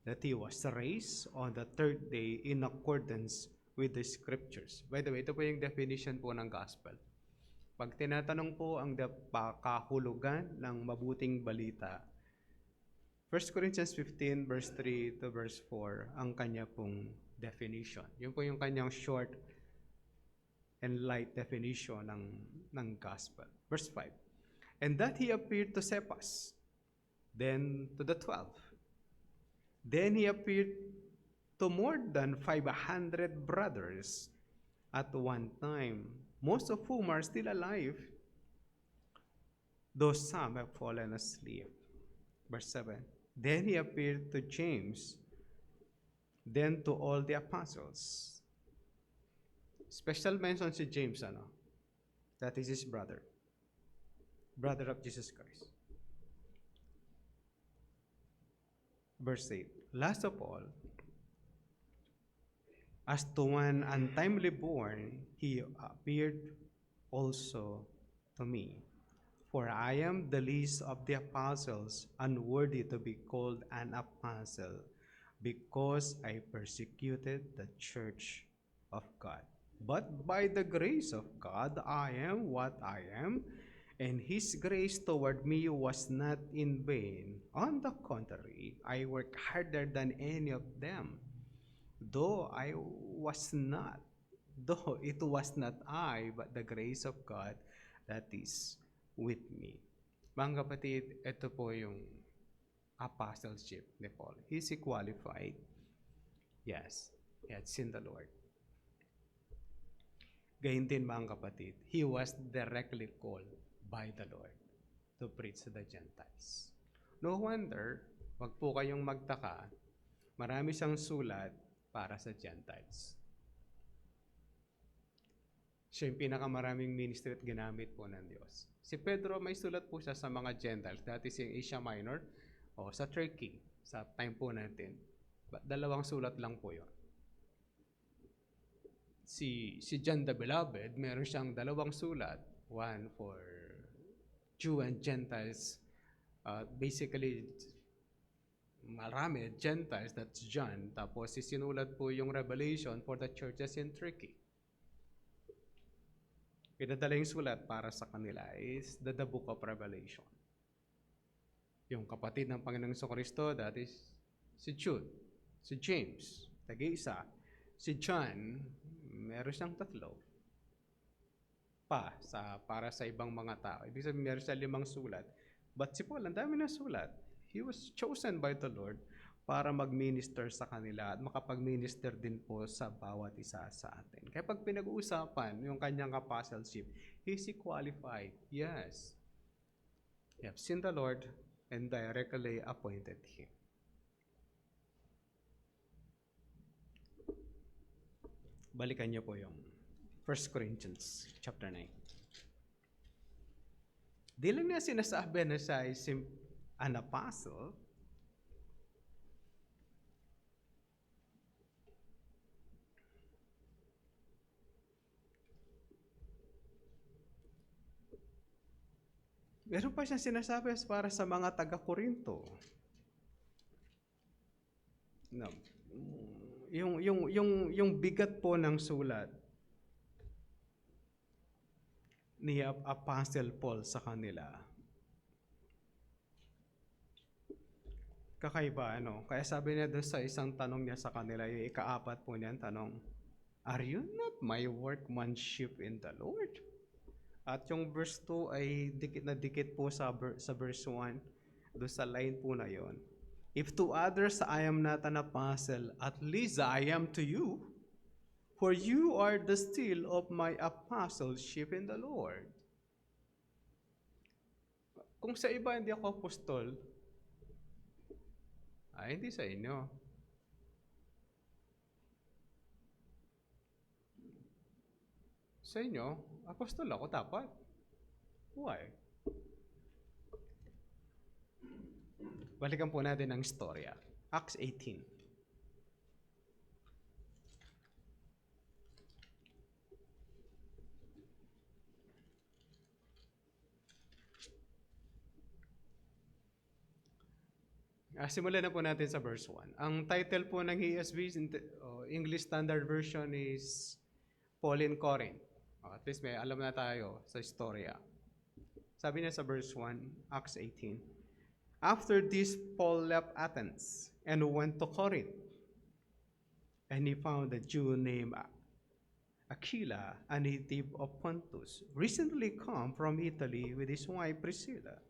that He was raised on the third day in accordance with the Scriptures." By the way, ito po yung definition po ng gospel. Pag tinatanong po ang kahulugan ng mabuting balita, 1 Corinthians 15 verse 3 to verse 4 ang kanya pong definition. Yun po yung kanyang short and light definition ng gospel. Verse 5. "And that He appeared to Cephas, then to the 12. Then He appeared to more than 500 brothers at one time, most of whom are still alive, though some have fallen asleep." Verse 7. "Then He appeared to James, then to all the apostles." Special mention si James, that is his brother of Jesus Christ. Verse 8. "Last of all, as to one untimely born, He appeared also to me. For I am the least of the apostles, unworthy to be called an apostle, because I persecuted the church of God. But by the grace of God, I am what I am, and His grace toward me was not in vain. On the contrary, I worked harder than any of them, though it was not I, but the grace of God that is with me." Mga kapatid, ito po yung apostleship ni Paul. Is he qualified? Yes, he had seen the Lord. Gayun din mga kapatid, he was directly called by the Lord to preach to the Gentiles. No wonder, wag po kayong magtaka, marami siyang sulat para sa Gentiles. Siya yung pinakamaraming ministry at ginamit po ng Diyos. Si Pedro, may sulat po siya sa mga Gentiles, dati sa Asia Minor o sa Turkey, sa time po natin. Dalawang sulat lang po yun. Si John the Beloved, meron siyang dalawang sulat, one for Jew and Gentiles, basically marami Gentiles, that's John. Tapos sinulat po yung Revelation for the churches in Turkey. Pinadala yung sulat para sa kanila is the Book of Revelation. Yung kapatid ng Panginoong Kristo, that is si Jude, si James, tag-isa. Si John, meron siyang 3 para sa ibang mga tao. Ibig sabihin, meron siya 5 sulat. But si Paul, ang dami na sulat. He was chosen by the Lord para mag-minister sa kanila at makapag-minister din po sa bawat isa sa atin. Kaya pag pinag-uusapan yung kanyang apostleship, is he qualified? Yes. You have seen the Lord and directly appointed Him. Balikan niyo po yung 1 Corinthians chapter 9. Di lang niya sinasabi na siya ay an apostle. Meron pa siyang sinasabi para sa mga taga-Korinto. No. Yung bigat po ng sulat ni Apostle Paul sa kanila. Kakaiba, Kaya sabi niya doon sa isang tanong niya sa kanila, yung ika-4 po niyan tanong, "Are you not my workmanship in the Lord? At yung verse 2 ay dikit na dikit po sa verse 1, doon sa line po na yon. If to others I am not an apostle, at least I am to you, for you are the seal of my apostleship in the Lord. Kung sa iba hindi ako apostol, ay hindi sa inyo. Sa inyo, apostol ako dapat. Why? Balikan po natin ang istorya. Acts 18. Simulan na po natin sa verse 1. Ang title po ng ESV, English Standard Version, is Paul in Corinth. At least may alam na tayo sa istorya. Sabi niya sa verse 1, Acts 18. After this, Paul left Athens and went to Corinth. And he found a Jew named Aquila, a native of Pontus, recently come from Italy with his wife Priscilla.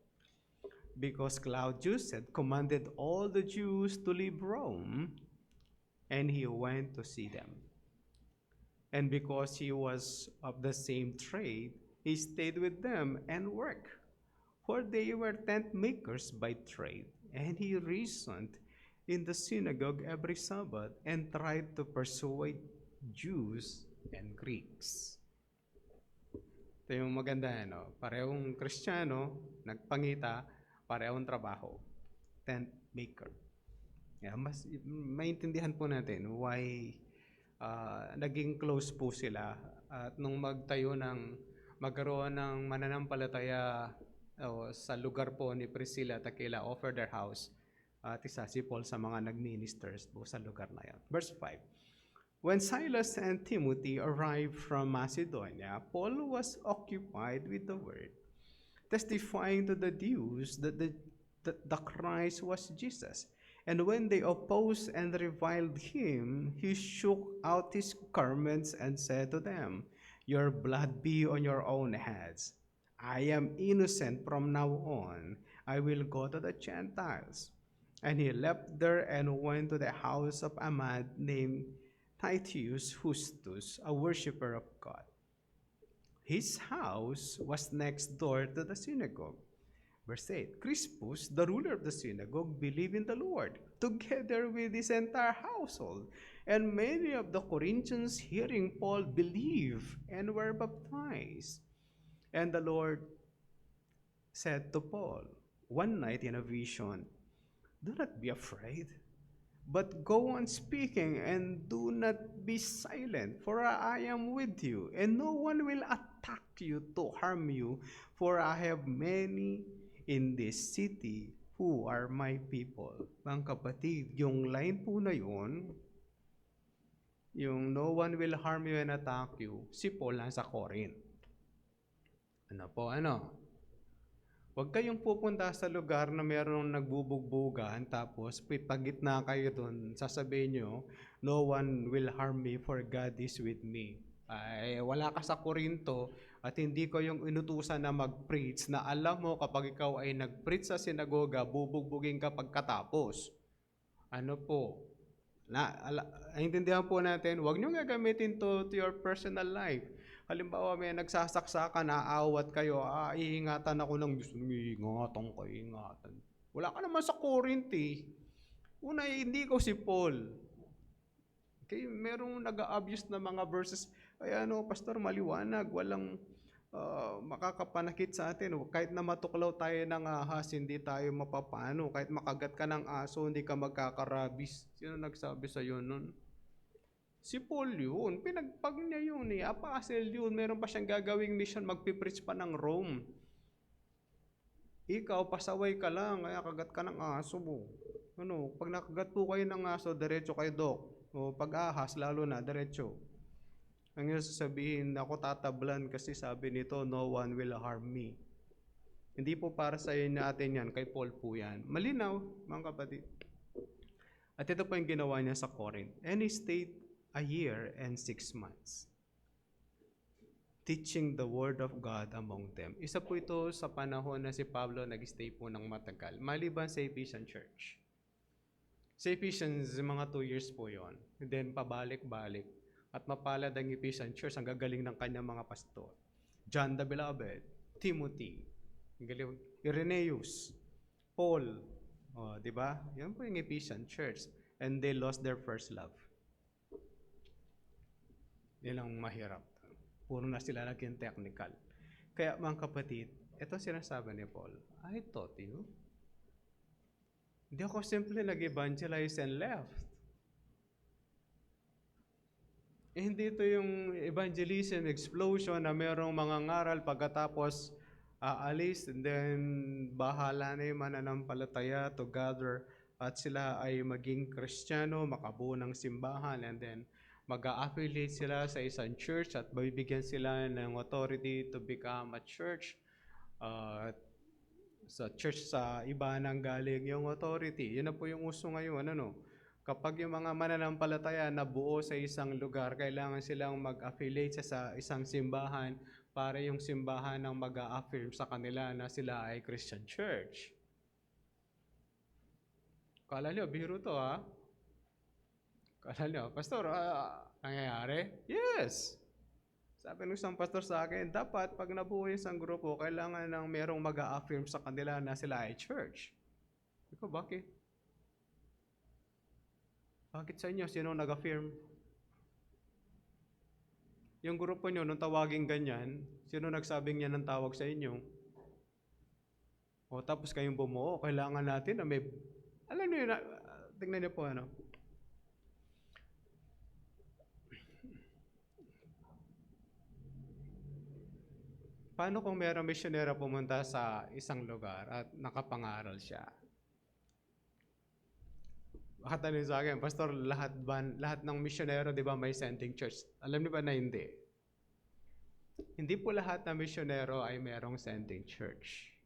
Because Claudius had commanded all the Jews to leave Rome, and he went to see them. And because he was of the same trade, he stayed with them and worked, for they were tent makers by trade. And he reasoned in the synagogue every Sabbath and tried to persuade Jews and Greeks. Ito yung maganda, no? Parehong Kristiyano, nagpangita, parehong trabaho, tent maker. Yeah, mas maintindihan po natin why naging close po sila at nung magkaroon ng mananampalataya sa lugar po ni Priscilla at Aquila, offer their house at isa si Paul sa mga nag-ministers po sa lugar na yan. Verse 5. When Silas and Timothy arrived from Macedonia, Paul was occupied with the word, testifying to the Jews that the Christ was Jesus. And when they opposed and reviled him, he shook out his garments and said to them, "Your blood be on your own heads. I am innocent from now on. I will go to the Gentiles." And he left there and went to the house of a man named Titius Justus, a worshipper of God. His house was next door to the synagogue. Verse 8, Crispus, the ruler of the synagogue, believed in the Lord, together with his entire household. And many of the Corinthians, hearing Paul, believed and were baptized. And the Lord said to Paul one night in a vision, "Do not be afraid, but go on speaking and do not be silent, for I am with you, and no one will attack you to harm you, for I have many in this city who are my people." Mga kapatid, yung line po na yun, yung no one will harm you and attack you, si Paul nasa Corinth. Huwag kayong pupunta sa lugar na mayroong nagbubugbugan, tapos pagitna kayo doon, sasabihin nyo, "No one will harm me, for God is with me." Ay, wala ka sa Korinto at hindi ko yung inutusan na mag-preach na alam mo kapag ikaw ay nag-preach sa sinagoga, bubugbugin ka pagkatapos. Ano po? Intindihan po natin, huwag nyo gagamitin to your personal life. Halimbawa, may nagsasaksakan, naaawat kayo, iingatan ako ng gusto mo, ingatan. Wala ka naman sa Corinth eh. Una, hindi ko si Paul. Okay, merong nag-a-abuse na mga verses, ay pastor, maliwanag, walang makakapanakit sa atin. Kahit na matuklaw tayo ng ahas, hindi tayo mapapano. Kahit makagat ka ng aso, hindi ka magkakarabis. Sino nagsabi sa iyo nun? Si Paul yun. Pinagpag niya yun eh. Apostle yun. Meron pa siyang gagawing mission, magpipreach pa ng Rome. Ikaw, pasaway ka lang, kaya kagat ka ng aso mo. Pag nakagat po kayo ng aso, diretso kayo, Dok. O pag ahas, lalo na, diretso. Ang sasabihin, ako tatablan kasi sabi nito, "No one will harm me." Hindi po para sa iyo natin yan, kay Paul po yan. Malinaw, mga kapatid. At ito po yung ginawa niya sa Corinth. And he stayed a year and 6 months. teaching the word of God among them. Isa po ito sa panahon na si Pablo nag-stay po ng matagal, maliban sa Ephesian Church. Sa Ephesians, mga 2 years po yon. Then pabalik-balik. At mapalad ang Ephesian Church, ang gagaling ng kanyang mga pastor. John the Beloved, Timothy, Irenaeus, Paul, di ba? Yan po yung Ephesian Church. And they lost their first love. Yan ang mahirap. Puro na sila naging technical. Kaya mga kapatid, ito sinasabi ni Paul, I taught you. Hindi ako simple nag-evangelize and left. Hindi ito yung evangelism explosion na mayroong mga ngaral pagkatapos aalis and then bahala na yung mananampalataya to gather at sila ay maging Kristiyano, makabuo ng simbahan and then mag-a-affiliate sila sa isang church at bibigyan sila ng authority to become a church. Sa church sa iba nang galing yung authority. Yun na po yung uso ngayon. Kapag yung mga mananampalataya na buo sa isang lugar, kailangan silang mag-affiliate sa isang simbahan para yung simbahan ang mag-a-affirm sa kanila na sila ay Christian church. Kala nyo, biro to ha? Kala nyo, Pastor, nangyayari? Yes! Sabi ng isang pastor sa akin, dapat pag nabuo yung isang grupo, kailangan ng merong mag-a-affirm sa kanila na sila ay church. Ikaw, bakit? Bakit sa inyo? Sino nag-affirm? Yung grupo nyo, nung tawaging ganyan, sino nagsabing yan ng tawag sa inyo? O tapos kayong bumuo, kailangan natin na may... Alam niyo yun, tingnan niyo po Paano kung mayroong misyonero pumunta sa isang lugar at nakapangaral siya? Baka tanong sa akin, Pastor, lahat ng misyonero, di ba, may sending church? Alam niyo ba na hindi? Hindi po lahat ng misyonero ay mayroong sending church.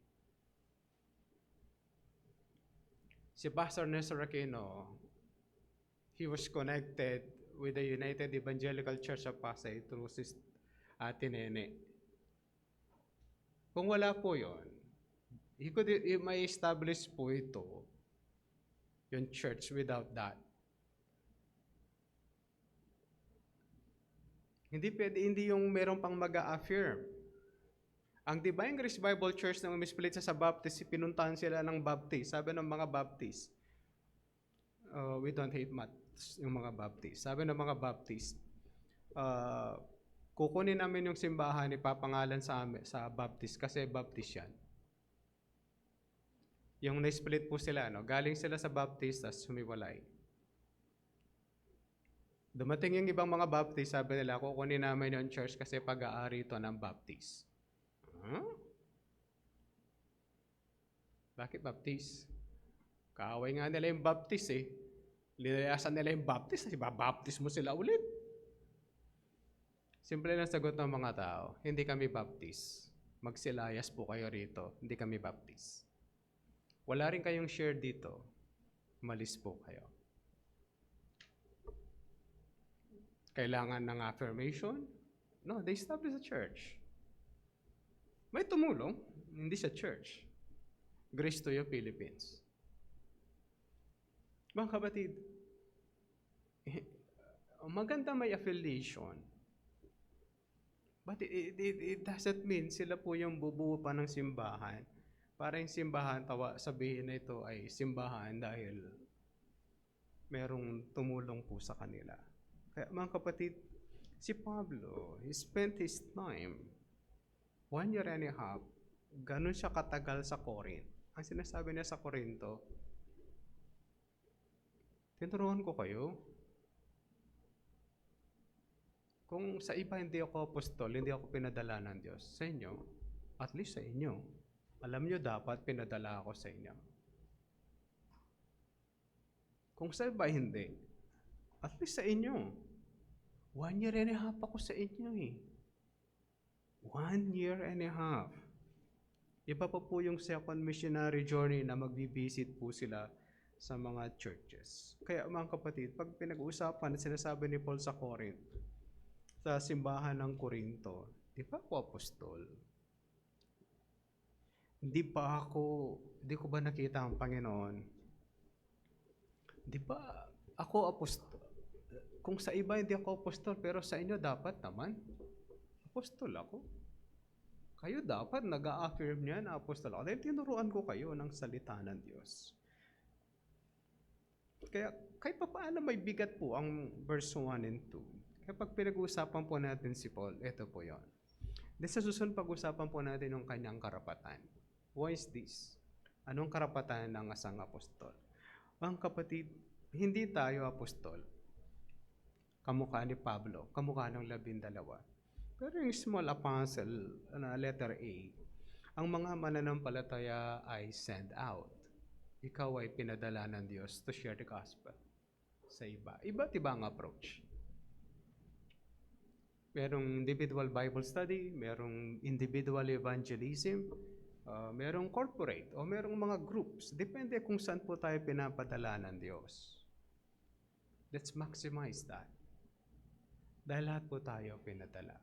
Si Pastor Nestor Aquino, he was connected with the United Evangelical Church of Pasay through Ate Nene. Kung wala po yun, may establish po ito, yung church without that. Hindi yung meron pang mag-a-affirm. Ang Divine Grace Bible Church na umisplit sa Baptist, pinuntahan sila ng Baptist. Sabi ng mga Baptist, we don't hate math, yung mga Baptist. Sabi ng mga Baptist, kukunin namin yung simbahan, ipapangalan sa Baptist kasi Baptist yan. Yung na-split po sila, galing sila sa Baptist, tapos humiwalay. Dumating yung ibang mga Baptist, sabi nila, kukunin namin yung church kasi pag-aari ito ng Baptist. Bakit Baptist? Kaaway nga nila yung Baptist eh. Linayasan nila yung Baptist, ibabaptist mo sila ulit. Simple lang sagot ng mga tao, hindi kami Baptist. Magsilayas po kayo rito, hindi kami Baptist. Wala rin kayong share dito, malis po kayo. Kailangan ng affirmation? No, they established a church. May tumulong, hindi sa church. Grace to you, Philippines. Mga kapatid, maganda may affiliation. But it doesn't mean sila po yung bubuo pa ng simbahan. Para yung simbahan, sabihin na ito ay simbahan dahil merong tumulong po sa kanila. Kaya mga kapatid, si Pablo, he spent his time, 1 year and a half, ganun siya katagal sa Corinth. Ang sinasabi niya sa Corinto, tinuruan ko kayo. Kung sa iba hindi ako apostol, hindi ako pinadala ng Diyos, sa inyo, at least sa inyo, alam nyo dapat pinadala ako sa inyo. Kung sa iba hindi, at least sa inyo, 1 year and a half ako sa inyo eh. 1 year and a half. Iba pa po yung second missionary journey na magbibisit po sila sa mga churches. Kaya mga kapatid, pag pinag-uusapan at sinasabi ni Paul sa Corinth, sa simbahan ng Corinto, Di ba ako apostol? Hindi ko ba nakita ang Panginoon? Di ba ako apostol? Kung sa iba hindi ako apostol, pero sa inyo dapat naman. Apostol ako. Kayo dapat nag-a-affirm niya na apostol ako. Dahil tinuruan ko kayo ng salita ng Diyos. Kaya kahit pa paano may bigat po ang verse 1 and 2. Kapag pinag-uusapan po natin si Paul, ito po yon. Then sa susunod pag-usapan po natin yung kanyang karapatan. Why is this? Anong karapatan ng asang apostol? Ang kapatid, hindi tayo apostol. Kamukha ni Pablo, kamukha ng 12. Pero yung small apostle, letter A, ang mga mananampalataya ay send out. Ikaw ay pinadala ng Diyos to share the gospel sa iba. Iba't ibang approach. Merong individual Bible study, merong individual evangelism, merong corporate, o merong mga groups. Depende kung saan po tayo pinapadala ng Diyos. Let's maximize that. Dahil lahat po tayo pinadala.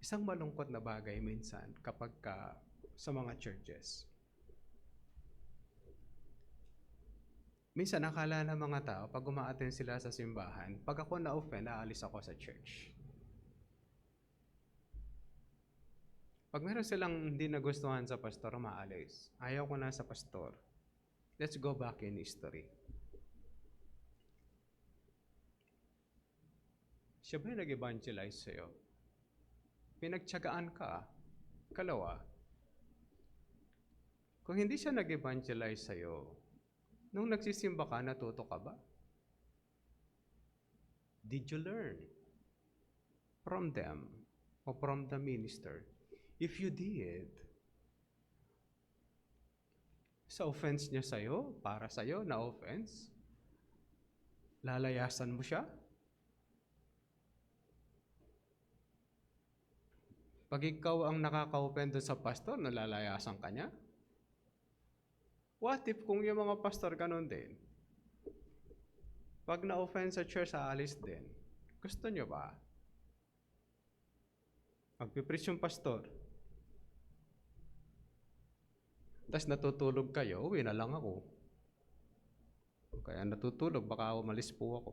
Isang malungkot na bagay minsan kapag sa mga churches. Minsan nakala ng mga tao, pag uma-attend sila sa simbahan, pag ako na-offend, aalis ako sa church. Pag meron silang hindi nagustuhan sa pastor, maalis. Ayaw ko na sa pastor. Let's go back in history. Siya ba yung nag-evangelize sa'yo? Pinagtiyagaan ka. Kalawa, kung hindi siya nag-evangelize sa'yo, nung nagsisimba ka, natuto ka ba? Did you learn from them or from the minister? If you did, sa offense niya sa'yo, para sa'yo na offense, lalayasan mo siya? Pag ikaw ang nakaka-offend doon sa pastor, nalalayasan ka niya? What if kung yung mga pastor ganun din? Pag na-offend sa church, aalis din. Gusto nyo ba? Magpipreach yung pastor. Tapos natutulog kayo, uwi na lang ako. Kaya natutulog, baka umalis po ako.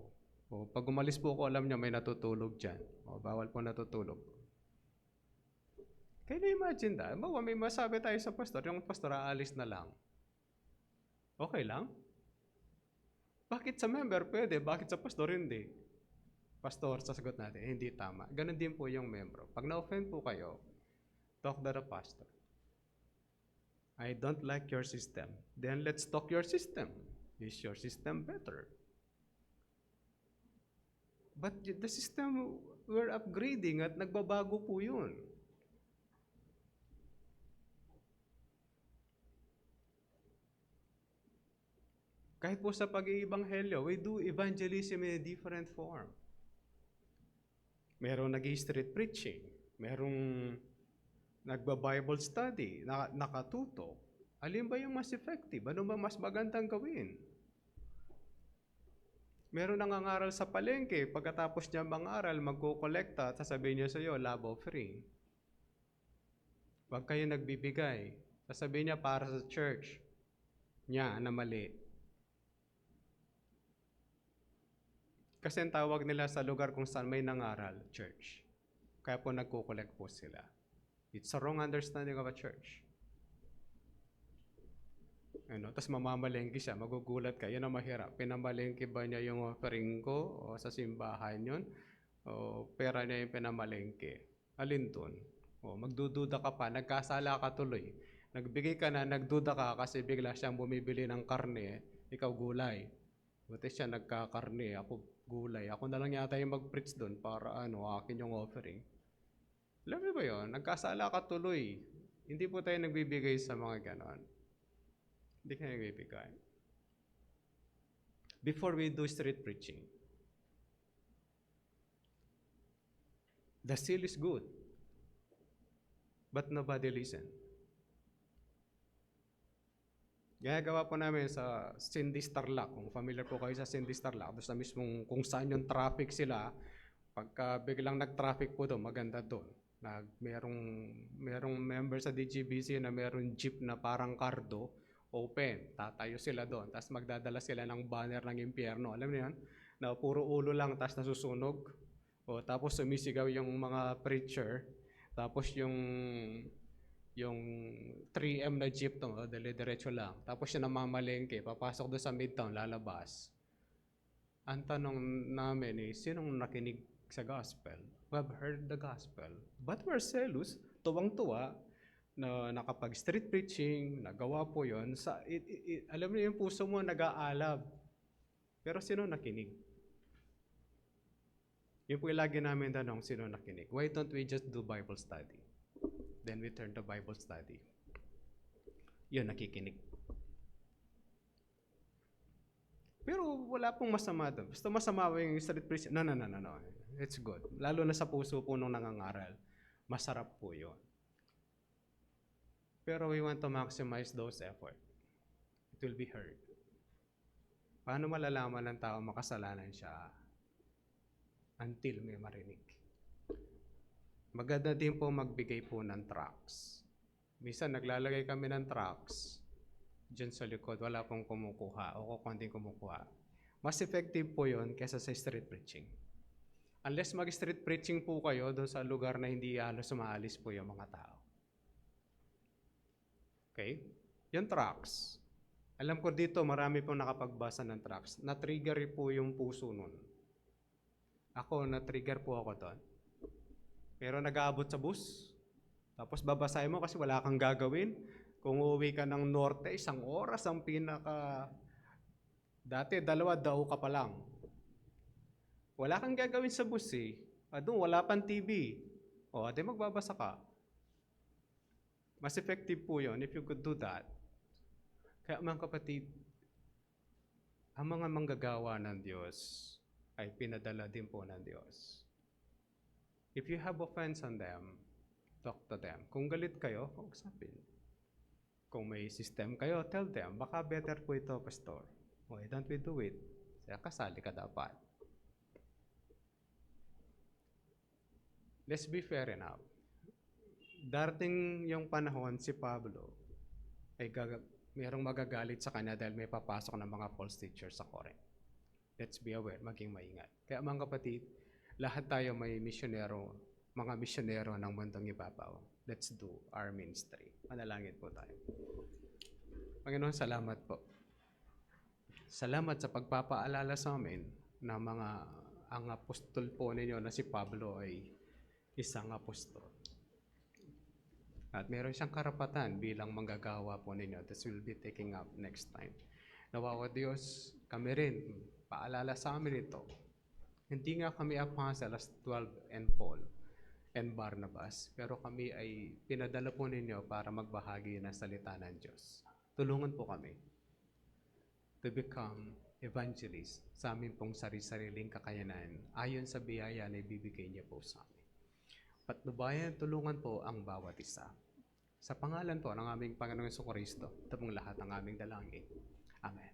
O pag umalis po ako, alam niya may natutulog dyan. O bawal po natutulog. Can you imagine that? Bawa may masabi tayo sa pastor, yung pastor aalis na lang. Okay lang? Bakit sa member pwede? Bakit sa pastor hindi? Pastor, sasagot natin, hindi tama. Ganon din po yung membro. Pag na-offend po kayo, talk to the pastor. I don't like your system. Then let's talk your system. Is your system better? But the system, we're upgrading at nagbabago po yun. Kahit po sa pag-iibanghelyo, we do evangelism in a different form. Merong nag-street preaching, merong nagba-Bible study, nakatuto. Alin ba yung mas effective? Ano ba mas magandang gawin? Meron nangangaral sa palengke, pagkatapos niya mangaral, magkukolekta, at sasabihin niya sa iyo, love offering. Huwag kayo nagbibigay. Sasabihin niya para sa church niya na mali. Kasi ang tawag nila sa lugar kung saan may nangaral, church. Kaya po nagkukolekt po sila. It's a wrong understanding of a church. Tapos mamamalengke siya, magugulat ka, yun ang mahirap. Pinamalengke ba niya yung offering ko o sa simbahan yun? O pera niya yung pinamalengke? Alin dun? O magdududa ka pa, nagkasala ka tuloy. Nagbigay ka na, nagduda ka kasi bigla siyang bumibili ng karne, ikaw gulay. Buti siya nagkakarne, ako gulay. Ako na lang yata yung mag-preach doon para akin yung offering. Alam mo ba yun? Nagkasala ka tuloy. Hindi po tayo nagbibigay sa mga ganon. Hindi kayo nagbibigay. Before we do street preaching, the seal is good, but nobody listen. Ginagawa po namin sa Cindy Starlock. Kung familiar po kayo sa Cindy Starlock, doon sa mismong kung saan yung traffic sila, pagka biglang nag-traffic po doon, maganda doon. Merong member sa DGBC na merong jeep na parang cardo, open. Tatayo sila doon, tapos magdadala sila ng banner ng impyerno. Alam niyo yan? Na puro ulo lang, tapos nasusunog. O, tapos sumisigaw yung mga preacher. Tapos yung 3M na jeep to, dali-diretso lang. Tapos yung namamalengke, papasok doon sa Midtown, lalabas. Ang tanong namin is, sinong nakinig sa gospel? We have heard the gospel. But we're zealous, tuwang-tuwa, na nakapag-street preaching, nagawa po yon. Alam niyo yung puso mo nag-aalab. Pero sino nakinig? Yung po yung lagi namin tanong, sino nakinig? Why don't we just do Bible study? Then we turn to Bible study. Yun, nakikinig. Pero wala pong masama doon. Basta masama yung street preaching. No. It's good. Lalo na sa puso po nung nangangaral. Masarap po yun. Pero we want to maximize those efforts. It will be heard. Paano malalaman ng tao makasalanan siya until may marinig? Maganda din po magbigay po ng tracts. Minsan naglalagay kami ng tracts dyan sa likod, wala pong kumukuha o konting kumukuha. Mas effective po yun kesa sa street preaching. Unless mag-street preaching po kayo doon sa lugar na hindi halos sumaalis po yung mga tao. Okay? Yung tracts. Alam ko dito, marami pong nakapagbasa ng tracts. Na-trigger po yung puso nun. Ako, na-trigger po ako doon. Pero nag-aabot sa bus. Tapos babasahin mo kasi wala kang gagawin. Kung uuwi ka ng norte, 1 oras ang pinaka... Dati, 2 daw ka pa lang. Wala kang gagawin sa bus eh. Doon, wala pang TV. O, ate magbabasa ka. Mas effective po yun if you could do that. Kaya mga kapatid, ang mga manggagawa ng Diyos ay pinadala din po ng Diyos. If you have offense on them, talk to them. Kung galit kayo, kausapin. Kung may system kayo, tell them, baka better po ito, Pastor. Why don't we do it? Kaya kasali ka dapat. Let's be fair enough. Darating yung panahon, si Pablo ay mayroong magagalit sa kanya dahil may papasok ng mga false teachers sa Corinth. Let's be aware, maging maingat. Kaya mga kapatid, lahat tayo may misyonero, mga misyonero ng mundong ibabaw. Let's do our ministry. Manalangin po tayo. Panginoon, salamat po. Salamat sa pagpapaalala sa amin na ang apostol po ninyo na si Pablo ay isang apostol. At meron siyang karapatan bilang manggagawa po ninyo. This will be taking up next time. Nawawa Diyos, kami rin, paalala sa amin ito. Hindi nga kami apostle as 12 and Paul and Barnabas, pero kami ay pinadala po ninyo para magbahagi ng salita ng Diyos. Tulungan po kami to become evangelists sa amin pong sarili-sariling kakayanan ayon sa biyaya na ibibigay niyo po sa amin. Patnubayan, tulungan po ang bawat isa. Sa pangalan po ng aming Panginoong Jesucristo, ito pong lahat ng aming dalangin. Amen.